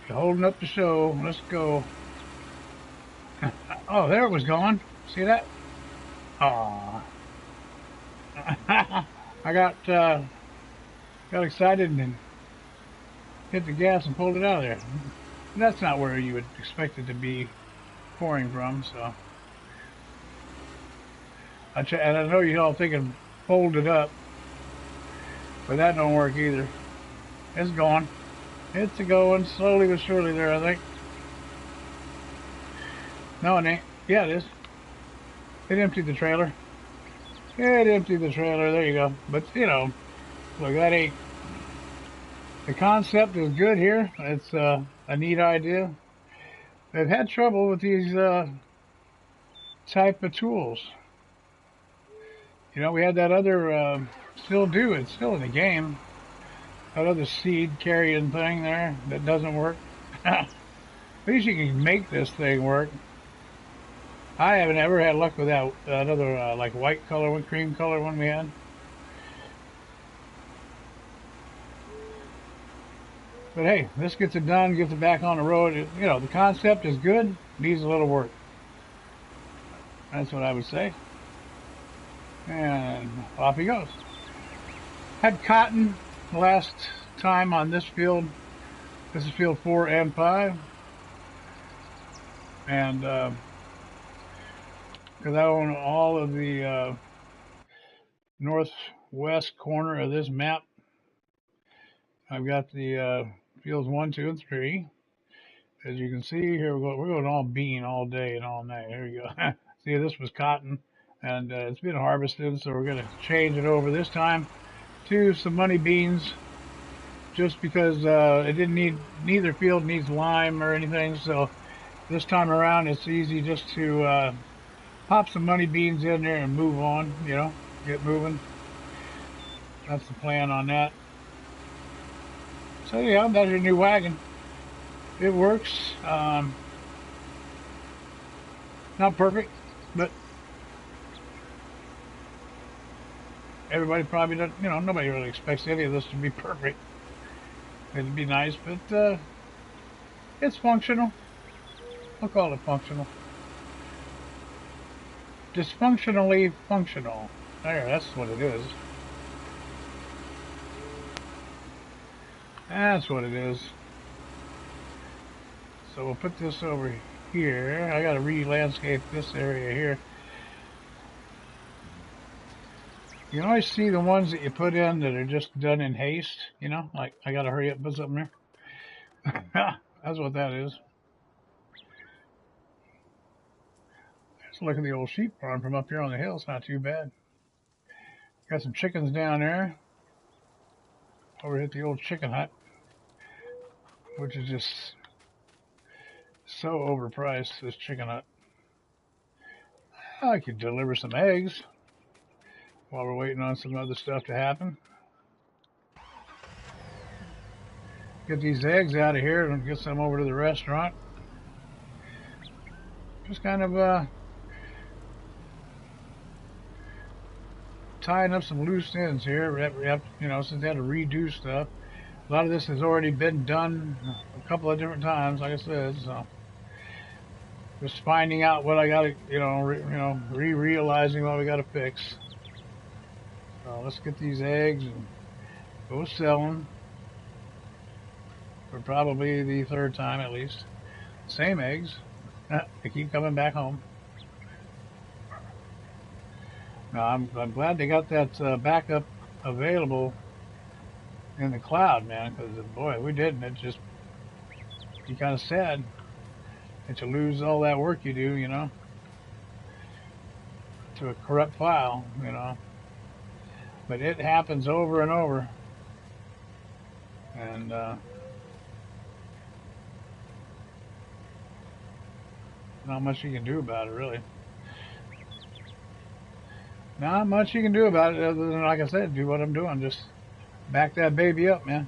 You're holding up the show. Let's go. Oh, there it was gone. See that? Aw. I got excited and hit the gas and pulled it out of there. That's not where you would expect it to be pouring from, so. And I know you all thinking fold it up, but that don't work either. It's gone. It's going slowly but surely there, I think. No, it ain't. Yeah, it is. It emptied the trailer. It emptied the trailer. There you go. But, you know, look, that ain't... The concept is good here. It's a neat idea. They've had trouble with these type of tools. You know, we had that other, still do, it's still in the game. That other seed carrying thing there that doesn't work. At least you can make this thing work. I haven't ever had luck with that other like white color one, cream color one we had. But hey, this gets it done, gets it back on the road. You know, the concept is good, needs a little work. That's what I would say. And off he goes. Had cotton last time on this field. This is field 4 and 5. And because I own all of the northwest corner of this map, I've got the fields 1, 2, and 3. As you can see here, we're going all bean all day and all night. Here we go. See, this was cotton, and it's been harvested, so we're going to change it over this time to some money beans. just because it didn't need, neither field needs lime or anything. So this time around, it's easy just to pop some money beans in there and move on. Get moving. That's the plan on that. So yeah, that's your new wagon. It works. Not perfect, but everybody probably doesn't. Nobody really expects any of this to be perfect. It'd be nice, but it's functional. I'll call it functional. Dysfunctionally functional. There, that's what it is. That's what it is. So we'll put this over here. I gotta re-landscape this area here. You can always see the ones that you put in that are just done in haste, like I gotta hurry up and put something there. That's what that is. Let's look at the old sheep farm from up here on the hill. It's not too bad. Got some chickens down there. Over at the old chicken hut, which is just so overpriced, this chicken hut. I could deliver some eggs while we're waiting on some other stuff to happen. Get these eggs out of here and get some over to the restaurant. Just kind of tying up some loose ends here. We have, since they had to redo stuff. A lot of this has already been done a couple of different times, like I said. So just finding out what I got to, realizing what we got to fix. So let's get these eggs and go sell them for probably the third time at least. Same eggs. They keep coming back home. Now I'm glad they got that backup available in the cloud, man. Because boy, we didn't. It just be kind of sad that you lose all that work you do, to a corrupt file, But it happens over and over, and not much you can do about it, really. Not much you can do about it other than, like I said, do what I'm doing. Just back that baby up, man.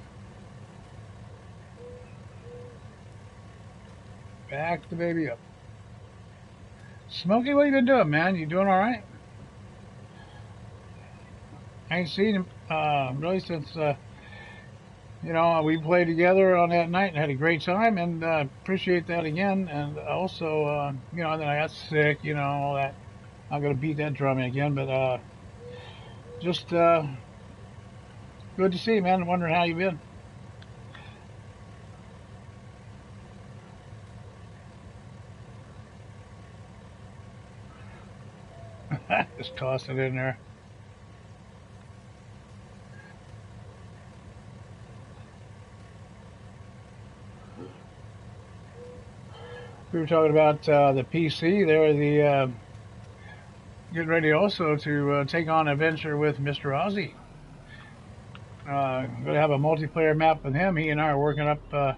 Back the baby up. Smokey, what you been doing, man? You doing all right? I ain't seen him really since we played together on that night and had a great time, and appreciate that again. And also, then I got sick, all that. I'm gonna beat that drum again, but just good to see you, man. I'm wondering how you been. Just toss it in there. We were talking about the PC there, the getting ready also to take on a venture with Mr. Ozzy. Going to have a multiplayer map with him. He and I are working up a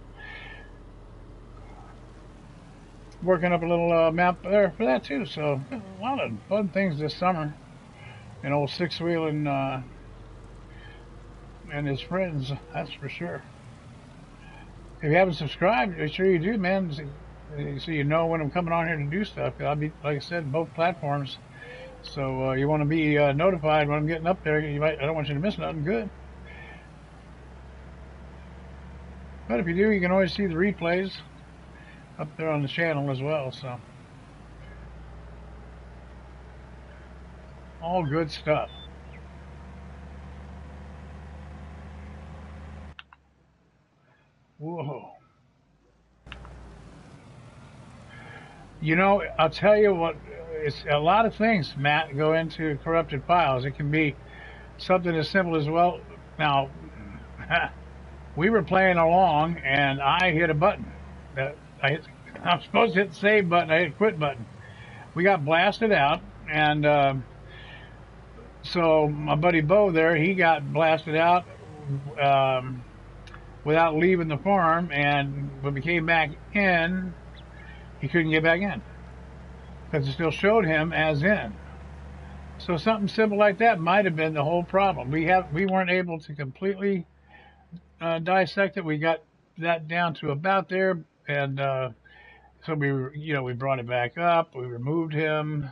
little map there for that too. So a lot of fun things this summer. And old Sixwheelin and his friends, that's for sure. If you haven't subscribed, make sure you do, man. So you know when I'm coming on here to do stuff. I'll be, like I said, both platforms. So you want to be notified when I'm getting up there. I don't want you to miss nothing good. But if you do, you can always see the replays up there on the channel as well. So all good stuff. Whoa. I'll tell you what, it's a lot of things, Matt, go into corrupted files. It can be something as simple as, well, now, we were playing along, and I hit a button. I'm supposed to hit the save button. I hit the quit button. We got blasted out, and so my buddy Bo there, he got blasted out. without leaving the farm, and when we came back in, he couldn't get back in because it still showed him as in. So something simple like that might have been the whole problem. We weren't able to completely dissect it. We got that down to about there, and so we brought it back up. We removed him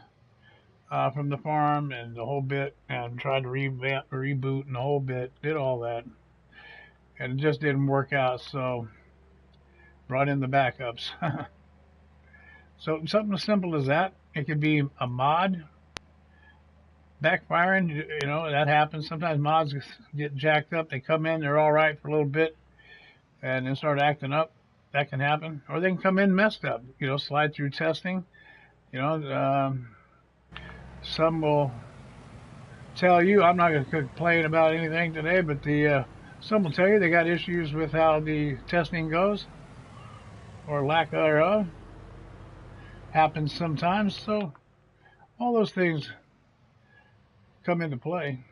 from the farm and the whole bit, and tried to reboot and the whole bit. Did all that, and it just didn't work out. So brought in the backups. So something as simple as that. It could be a mod backfiring. That happens. Sometimes mods get jacked up. They come in, they're all right for a little bit, and then start acting up. That can happen. Or they can come in messed up. Slide through testing. Some will tell you. I'm not going to complain about anything today, but some will tell you they got issues with how the testing goes, or lack thereof. Happens sometimes. So all those things come into play.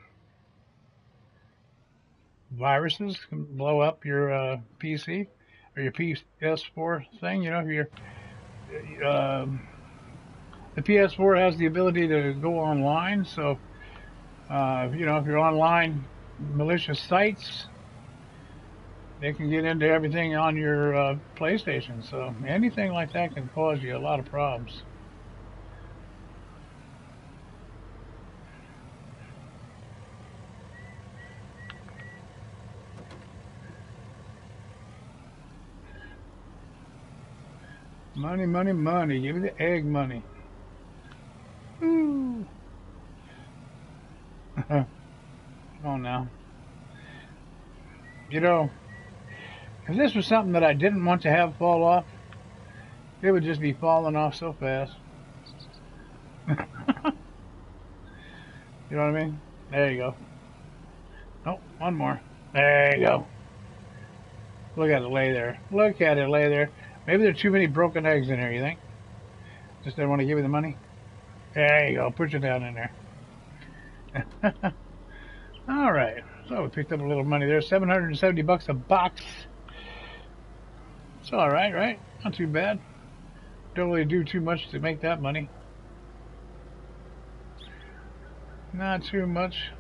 Viruses can blow up your PC or your PS4 thing. If you're the PS4 has the ability to go online, so if you're online malicious sites, they can get into everything on your PlayStation. So anything like that can cause you a lot of problems. Money, money, money. Give me the egg money. Ooh. Come on now. If this was something that I didn't want to have fall off, it would just be falling off so fast. You know what I mean? There you go. Oh, one more. There you go. Look at it lay there. Look at it lay there. Maybe there are too many broken eggs in here, you think? Just didn't want to give you the money? There you go. Put you down in there. All right. So we picked up a little money there. $770 a box. It's all right, right? Not too bad. Don't really do too much to make that money. Not too much.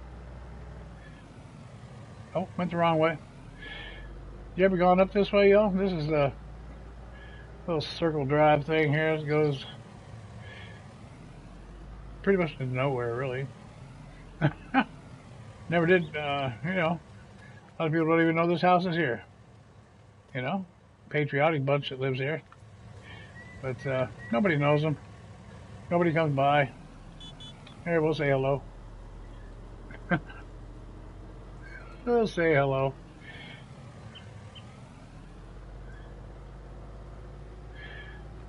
Oh, went the wrong way. You ever gone up this way, y'all? This is a little circle drive thing here. It goes pretty much to nowhere, really. Never did, a lot of people don't even know this house is here. Patriotic bunch that lives here. But nobody knows them. Nobody comes by. Here, we'll say hello. We'll say hello.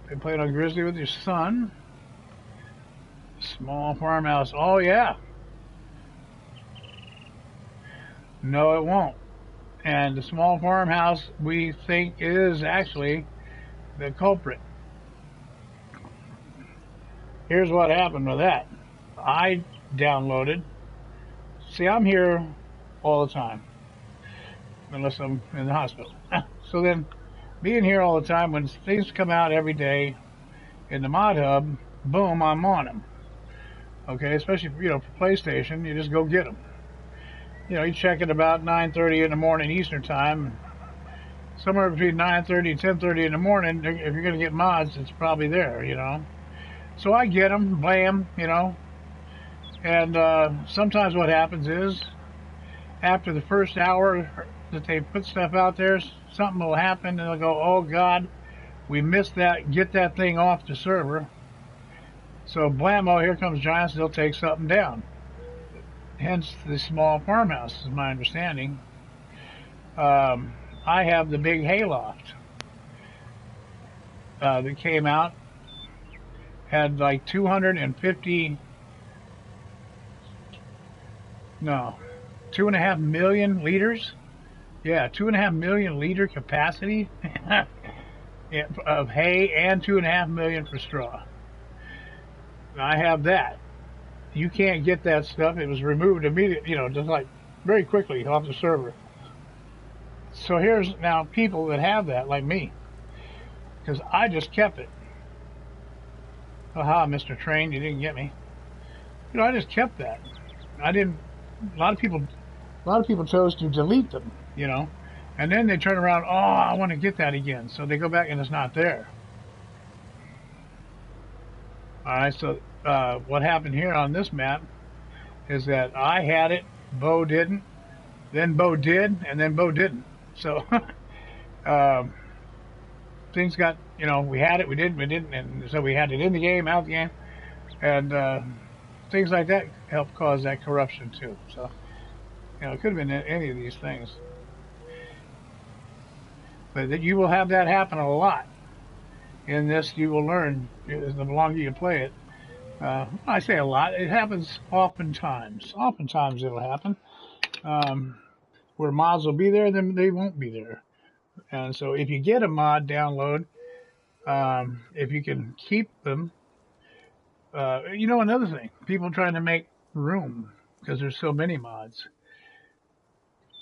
Been playing on Grizzly with your son. Small farmhouse. Oh, yeah. No, it won't. And the small farmhouse, we think, is actually the culprit. Here's what happened with that. I downloaded. See, I'm here all the time, unless I'm in the hospital. So then, being here all the time, when things come out every day in the mod hub, boom, I'm on them. Okay, especially for PlayStation, you just go get them. You check it about 9:30 in the morning Eastern time. Somewhere between 9:30 and 10:30 in the morning, if you're going to get mods, it's probably there, So I get them, blam, And sometimes what happens is, after the first hour that they put stuff out there, something will happen, and they'll go, oh, God, we missed that. Get that thing off the server. So blammo, here comes Giants, they'll take something down. Hence the small farmhouse, is my understanding. I have the big hayloft that came out. Had like 2.5 million liters. Yeah, 2.5 million liter capacity of hay, and 2.5 million for straw. I have that. You can't get that stuff. It was removed immediately, just like very quickly off the server. So here's now people that have that, like me, because I just kept it. Aha, Mr. Train, you didn't get me. I just kept that. I didn't. A lot of people chose to delete them. And then they turn around. Oh, I want to get that again. So they go back and it's not there. All right. So what happened here on this map is that I had it, Bo didn't, then Bo did, and then Bo didn't. So things got, we had it, we didn't, and so we had it in the game, out the game, and things like that help cause that corruption too. So it could have been any of these things, but that you will have that happen a lot. In this, you will learn the longer you play it. I say a lot. It happens oftentimes. Oftentimes it'll happen. Where mods will be there, then they won't be there. And so if you get a mod download, if you can keep them, another thing, people trying to make room because there's so many mods.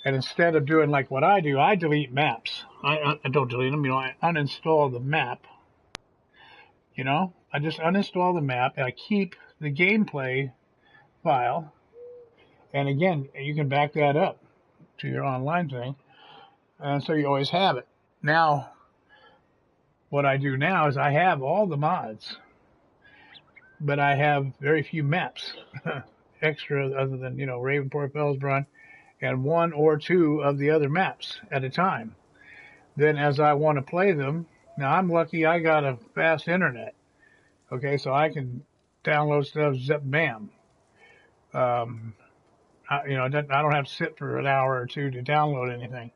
And instead of doing like what I do, I delete maps. I don't delete them, I uninstall the map. I just uninstall the map and I keep the gameplay file. And again, you can back that up to your online thing. And so you always have it. Now, what I do now is I have all the mods, but I have very few maps extra other than, Ravenport, Fellsbrunn, and one or two of the other maps at a time. Then as I want to play them, now I'm lucky I got a fast internet. Okay, so I can download stuff, zip, bam. I don't have to sit for an hour or two to download anything,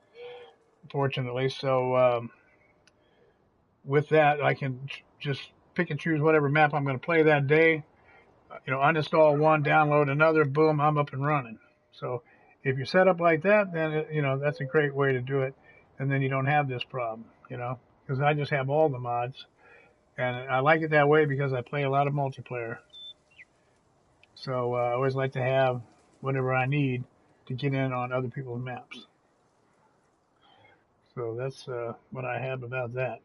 fortunately. So with that, I can just pick and choose whatever map I'm going to play that day. Uninstall one, download another, boom, I'm up and running. So if you're set up like that, then that's a great way to do it, and then you don't have this problem. Because I just have all the mods, and I like it that way because I play a lot of multiplayer. So I always like to have whatever I need to get in on other people's maps. So that's what I have about that.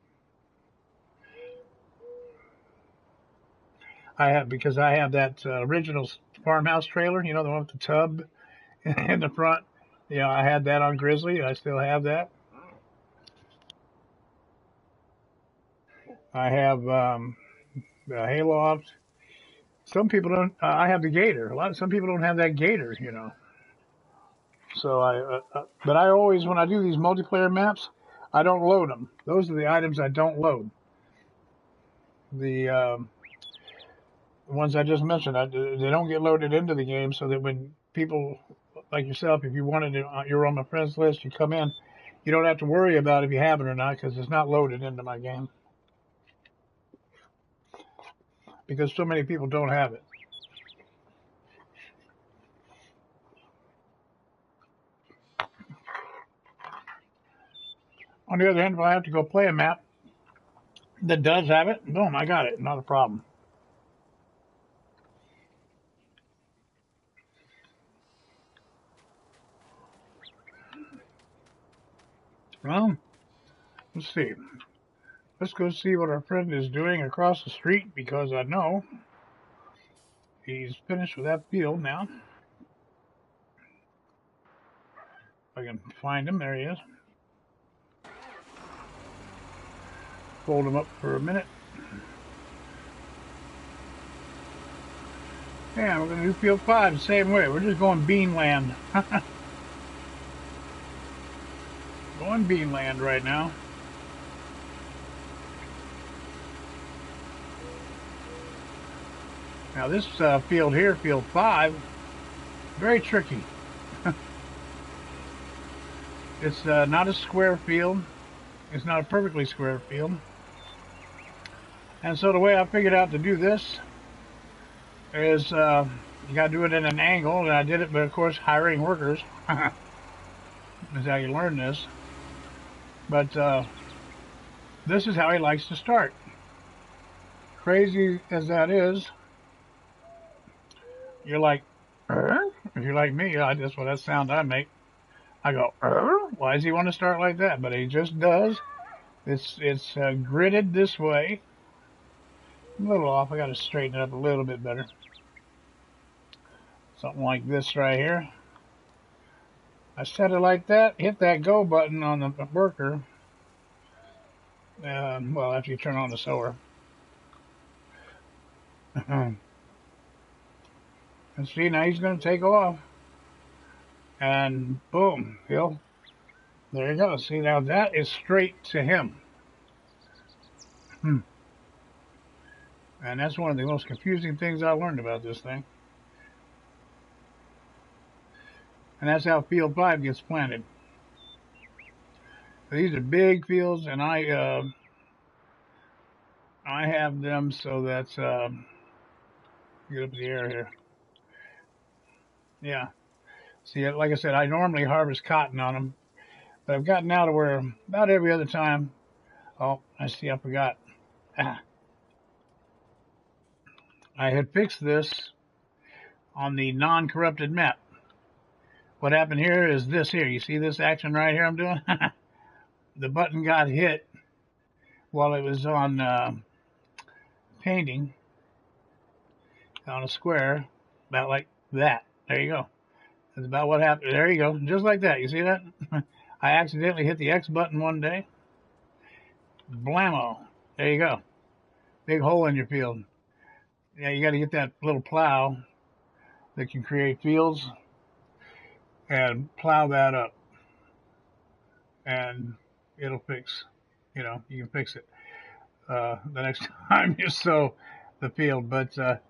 Because I have that original farmhouse trailer, the one with the tub in the front. I had that on Grizzly. I still have that. I have the hayloft. Some people don't. I have the gator. Some people don't have that gator. So but I always, when I do these multiplayer maps, I don't load them. Those are the items I don't load. The ones I just mentioned, they don't get loaded into the game, so that when people like yourself, if you wanted it, you're on my friends list, you come in, you don't have to worry about if you have it or not because it's not loaded into my game. Because so many people don't have it. On the other hand, if I have to go play a map that does have it, boom, I got it. Not a problem. Well, let's see. Let's go see what our friend is doing across the street because I know he's finished with that field now. If I can find him, there he is. Fold him up for a minute. Yeah, we're going to do field 5 the same way. We're just going beanland. Going beanland right now. Now this field here, field 5, very tricky. It's not a square field. It's not a perfectly square field. And so the way I figured out to do this is you got to do it at an angle, and I did it, but of course hiring workers is how you learn this. But this is how he likes to start. Crazy as that is, you're like, if you're like me, that's what that sound I make. I go, Why does he want to start like that? But he just does. It's gridded this way. I'm a little off. I got to straighten it up a little bit better. Something like this right here. I set it like that. Hit that go button on the worker. Well, after you turn on the sower. And see, now he's going to take off. And boom, Phil. There you go. See, now that is straight to him. And that's one of the most confusing things I learned about this thing. And that's how field 5 gets planted. So these are big fields, and I have them so that's get up in the air here. Yeah. See, like I said, I normally harvest cotton on them, but I've gotten out of where about every other time. Oh, I see. I forgot. I had fixed this on the non-corrupted map. What happened here is this here. You see this action right here I'm doing? The button got hit while it was on painting on a square, about like that. There you go. That's about what happened. There you go. Just like that. You see that? I accidentally hit the X button one day. Blammo. There you go. Big hole in your field. Yeah, you got to get that little plow that can create fields and plow that up. And it'll fix, you can fix it the next time you sow the field. But I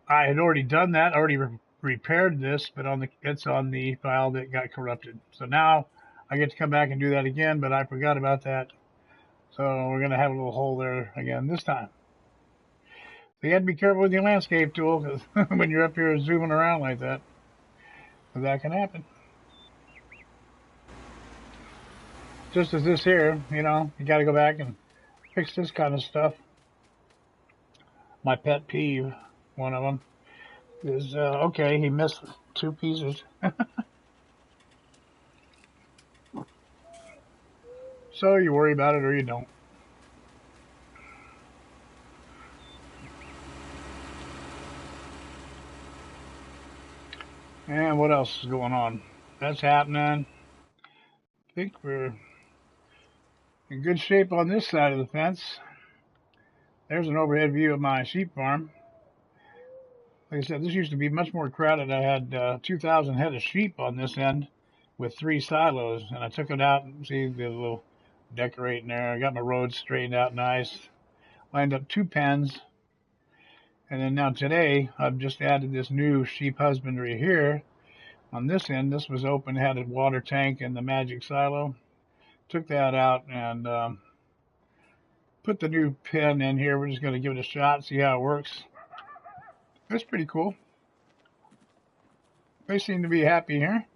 had already done that, already repaired this, but it's on the file that got corrupted. So now I get to come back and do that again, but I forgot about that. So we're going to have a little hole there again this time. So you have to be careful with your landscape tool, because when you're up here zooming around like that, that can happen. Just as this here, you got to go back and fix this kind of stuff. My pet peeve, one of them, is, okay, he missed 2 pieces. So you worry about it or you don't. And what else is going on? That's happening. I think we're in good shape on this side of the fence. There's an overhead view of my sheep farm. Like I said, this used to be much more crowded. I had 2,000 head of sheep on this end with 3 silos, and I took it out and see the little decorating there. I got my roads straightened out nice. Lined up 2 pens. And then now today, I've just added this new sheep husbandry here. On this end, this was open, had a water tank and the magic silo. Took that out and put the new pen in here. We're just going to give it a shot, see how it works. That's pretty cool. They seem to be happy here.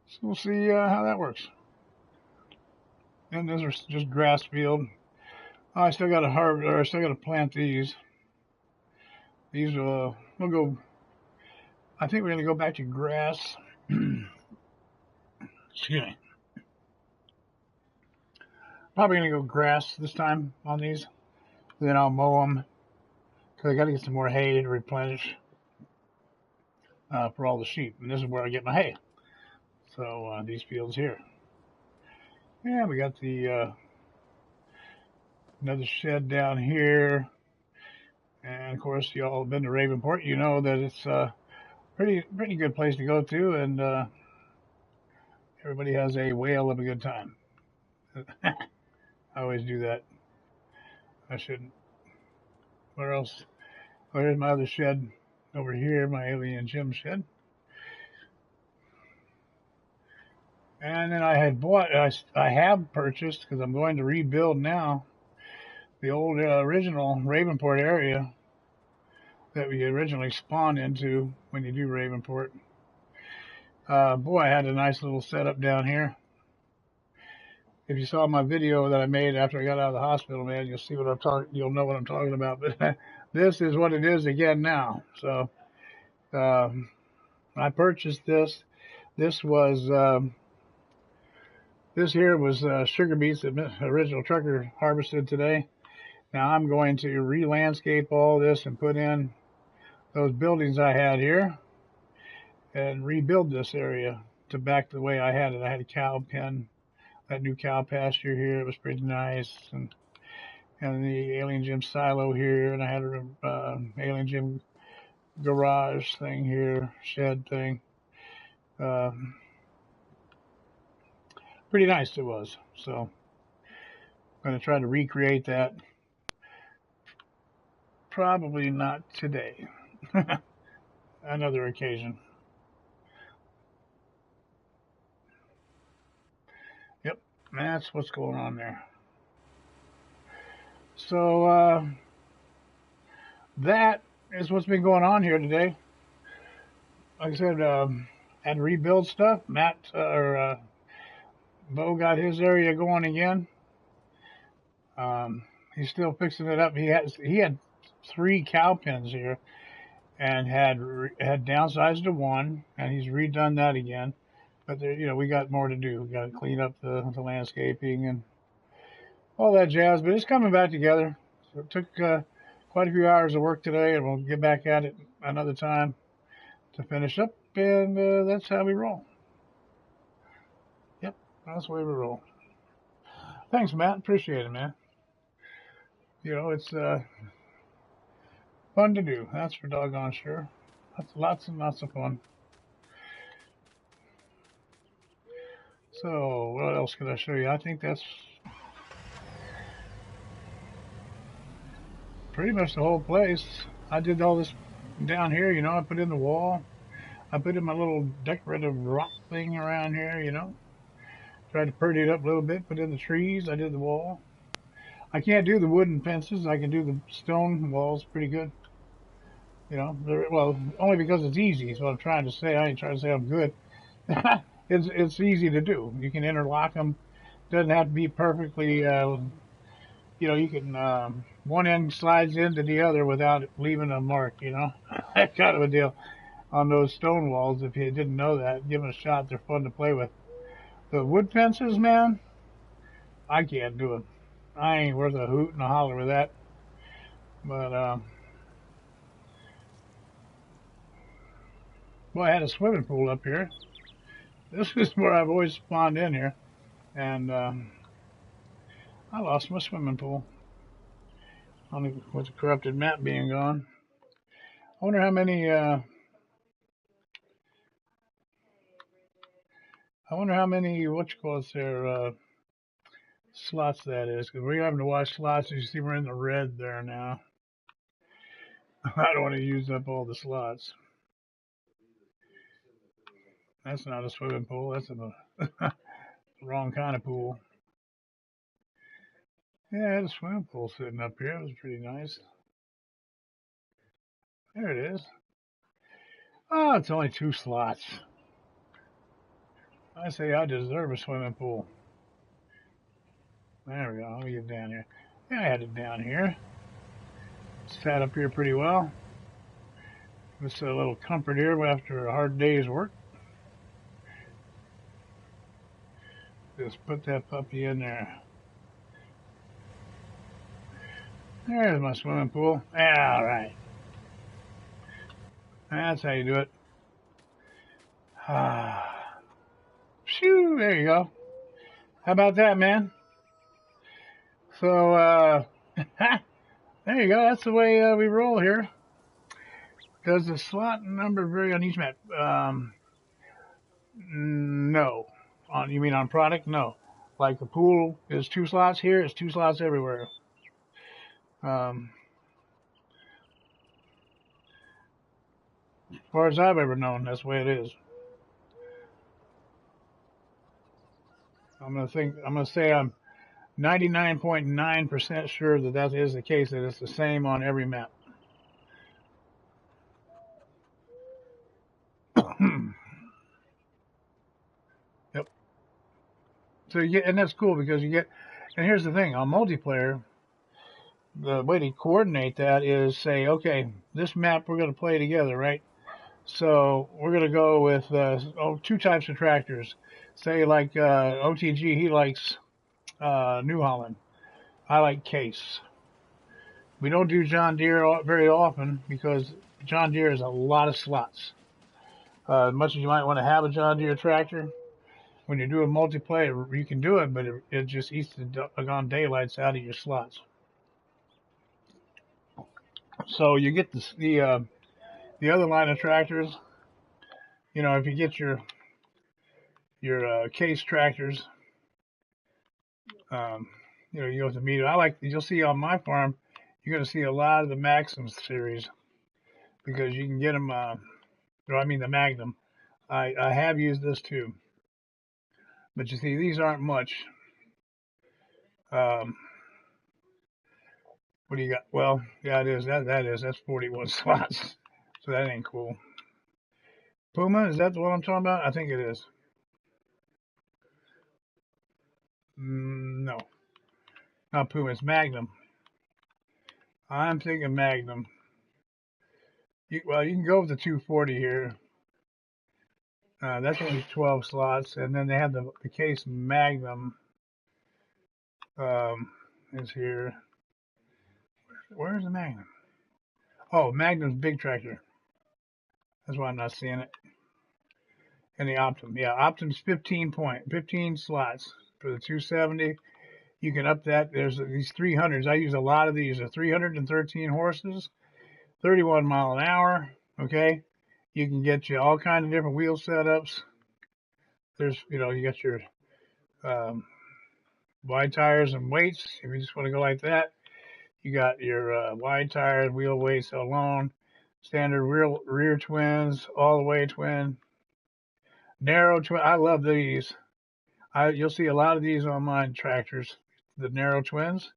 So we'll see how that works. And those are just grass field. Oh, I still got to harvest, or I still got to plant these. These we'll go. I think we're going to go back to grass. Excuse me. Probably going to go grass this time on these. Then I'll mow them because I got to get some more hay to replenish for all the sheep. And this is where I get my hay. So these fields here. Yeah, we got the another shed down here. And of course, you all have been to Ravenport. You know that it's a pretty good place to go to, and everybody has a whale of a good time. I always do that. I shouldn't. Where else? Oh, here's my other shed over here, my alien Jim shed. And then I have purchased, because I'm going to rebuild now, the old original Ravenport area that we originally spawned into when you do Ravenport. Boy, I had a nice little setup down here. If you saw my video that I made after I got out of the hospital, man, you'll see what I'm talking. You'll know what I'm talking about. But this is what it is again now. So I purchased this. This was This here was sugar beets that original trucker harvested today. Now I'm going to re-landscape all this and put in those buildings I had here and rebuild this area to back the way I had it. I had a cow pen, that new cow pasture here. It was pretty nice, and the Alien Gym silo here, and I had a Alien Gym garage thing here, shed thing. Pretty nice it was. So I'm going to try to recreate that. Probably not today. Another occasion. Yep, that's what's going on there. So that is what's been going on here today. Like I said, had to rebuild stuff. Matt Bo got his area going again. He's still fixing it up. He had 3 cow pens here, and had downsized to 1, and he's redone that again. But there, we got more to do. We got to clean up the landscaping and all that jazz. But it's coming back together. So it took quite a few hours of work today, and we'll get back at it another time to finish up. And that's how we roll. Yep, that's the way we roll. Thanks, Matt. Appreciate it, man. It's fun to do. That's for doggone sure. That's lots and lots of fun. So, what else could I show you? I think that's pretty much the whole place. I did all this down here, I put in the wall. I put in my little decorative rock thing around here, Tried to pretty it up a little bit, put in the trees. I did the wall. I can't do the wooden fences. I can do the stone walls pretty good. Well, only because it's easy is what I'm trying to say. I ain't trying to say I'm good. It's easy to do. You can interlock them. Doesn't have to be perfectly, you can, one end slides into the other without leaving a mark, that kind of a deal on those stone walls. If you didn't know that, give them a shot. They're fun to play with. The wood fences, man, I can't do it. I ain't worth a hoot and a holler with that. But, well, I had a swimming pool up here. This is where I've always spawned in here. And I lost my swimming pool. Only with the corrupted map being gone. I wonder how many slots that is, because we're having to watch slots. You see we're in the red there now. I don't want to use up all the slots. That's not a swimming pool. That's the wrong kind of pool. Yeah, I had a swimming pool sitting up here. It was pretty nice. There it is. Oh, it's only 2 slots. I say I deserve a swimming pool. There we go. Let me get down here. Yeah, I had it down here. Sat up here pretty well. Just a little comfort here after a hard day's work. Just put that puppy in there. There's my swimming pool. All right. That's how you do it. Phew, there you go. How about that, man? So, there you go. That's the way we roll here. Does the slot number vary on each map? No. You mean on product? No. Like the pool is 2 slots here, it's 2 slots everywhere. As far as I've ever known, that's the way it is. I'm gonna say I'm 99.9% sure that is the case, that it's the same on every map. Yep. So you get, and that's cool because you get, and here's the thing, on multiplayer, the way to coordinate that is say, okay, this map we're going to play together, right? So we're going to go with two types of tractors. Say like OTG, he likes New Holland. I like Case. We don't do John Deere very often because John Deere is a lot of slots. As much as you might want to have a John Deere tractor, when you're doing multiplayer, you can do it, but it just eats the doggone daylights out of your slots. So you get the other line of tractors. You know, if you get your Case tractors, um, you know, you go with the meter. You'll see on my farm, you're going to see a lot of the Maxim series because you can get them. The Magnum. I have used this too, but you see, these aren't much. Um, what do you got? Well, yeah, it is. That's 41 slots. So that ain't cool. Puma, is that the one I'm talking about? I think it is. No, not Puma. It's Magnum. I'm thinking Magnum. You can go with the 240 here. That's only 12 slots, and then they have the Case Magnum is here. Where's the Magnum? Oh, Magnum's big tractor. That's why I'm not seeing it. And the Optum, yeah, Optum's 15 slots for the 270. You can up that. There's these 300s. I use a lot of these. Are 313 horses, 31 mile an hour. Okay, you can get you all kinds of different wheel setups. There's, you got your um, wide tires and weights. If you just want to go like that, you got your wide tires, wheel weights alone, standard rear twins, all the way twin, narrow twin. I love these. You'll see a lot of these on my tractors. The narrow twins,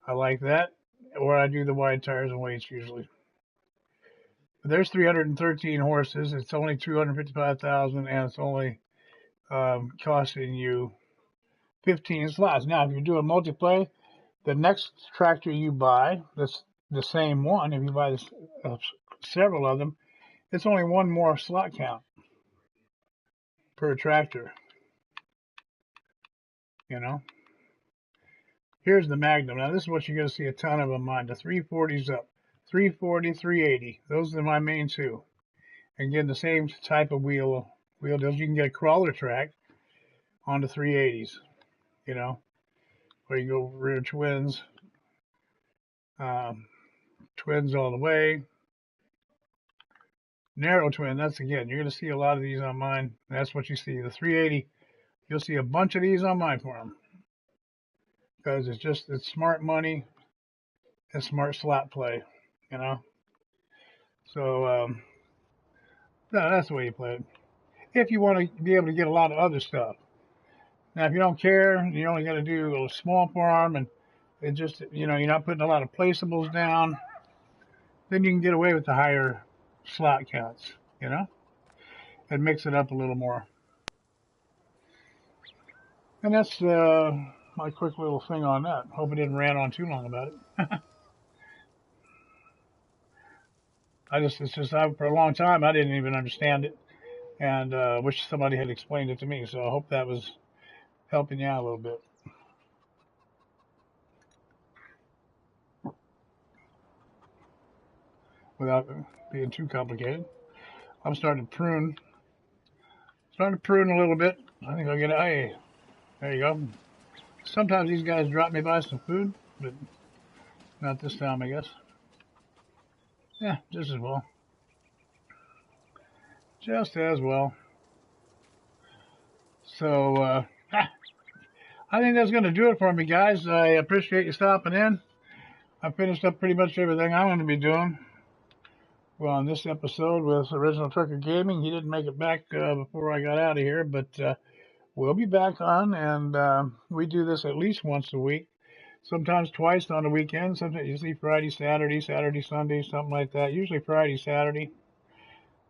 I like that. Or I do the wide tires and weights usually. But there's 313 horses. It's only 255,000, and it's only costing you 15 slots. Now, if you're doing multiplay, the next tractor you buy, that's the same one. If you buy several of them, it's only one more slot count per tractor. You know. Here's the Magnum. Now, this is what you're going to see a ton of them on. The 340s up. 340, 380. Those are my main two. And again, the same type of wheel deals. You can get a crawler track on the 380s, where you go rear twins, twins all the way. Narrow twin, you're going to see a lot of these on mine. That's what you see. The 380, you'll see a bunch of these on my farm. Because it's smart money and smart slot play, you know. So, no, that's the way you play it. If you want to be able to get a lot of other stuff. Now, if you don't care, you only got to do a small farm and it just, you're not putting a lot of placeables down, then you can get away with the higher slot counts, and mix it up a little more. And that's my quick little thing on that. Hope I didn't rant on too long about it. For a long time, I didn't even understand it and wish somebody had explained it to me. So I hope that was helping you out a little bit. Without being too complicated. I'm starting to prune a little bit. I think I'll get hey, there you go. Sometimes these guys drop me by some food, but not this time, I guess. Yeah, just as well. Just as well. So, I think that's going to do it for me, guys. I appreciate you stopping in. I finished up pretty much everything I'm going to be doing. Well, on this episode with Original Trucker Gaming, he didn't make it back before I got out of here, but we'll be back on, and we do this at least once a week, sometimes twice on the weekend. Sometimes you see Friday, Saturday, Sunday, something like that. Usually Friday, Saturday,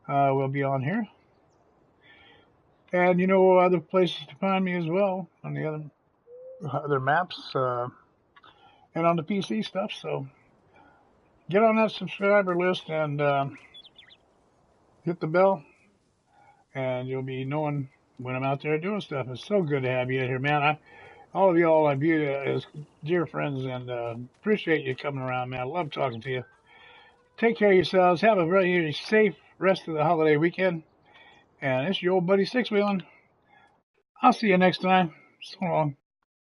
we'll be on here. And other places to find me as well on the other maps and on the PC stuff. So get on that subscriber list and hit the bell, and you'll be knowing when I'm out there doing stuff. It's so good to have you here, man. All of y'all I view as dear friends, and appreciate you coming around, man. I love talking to you. Take care of yourselves. Have a very safe rest of the holiday weekend. And it's your old buddy Sixwheelin. I'll see you next time. So long.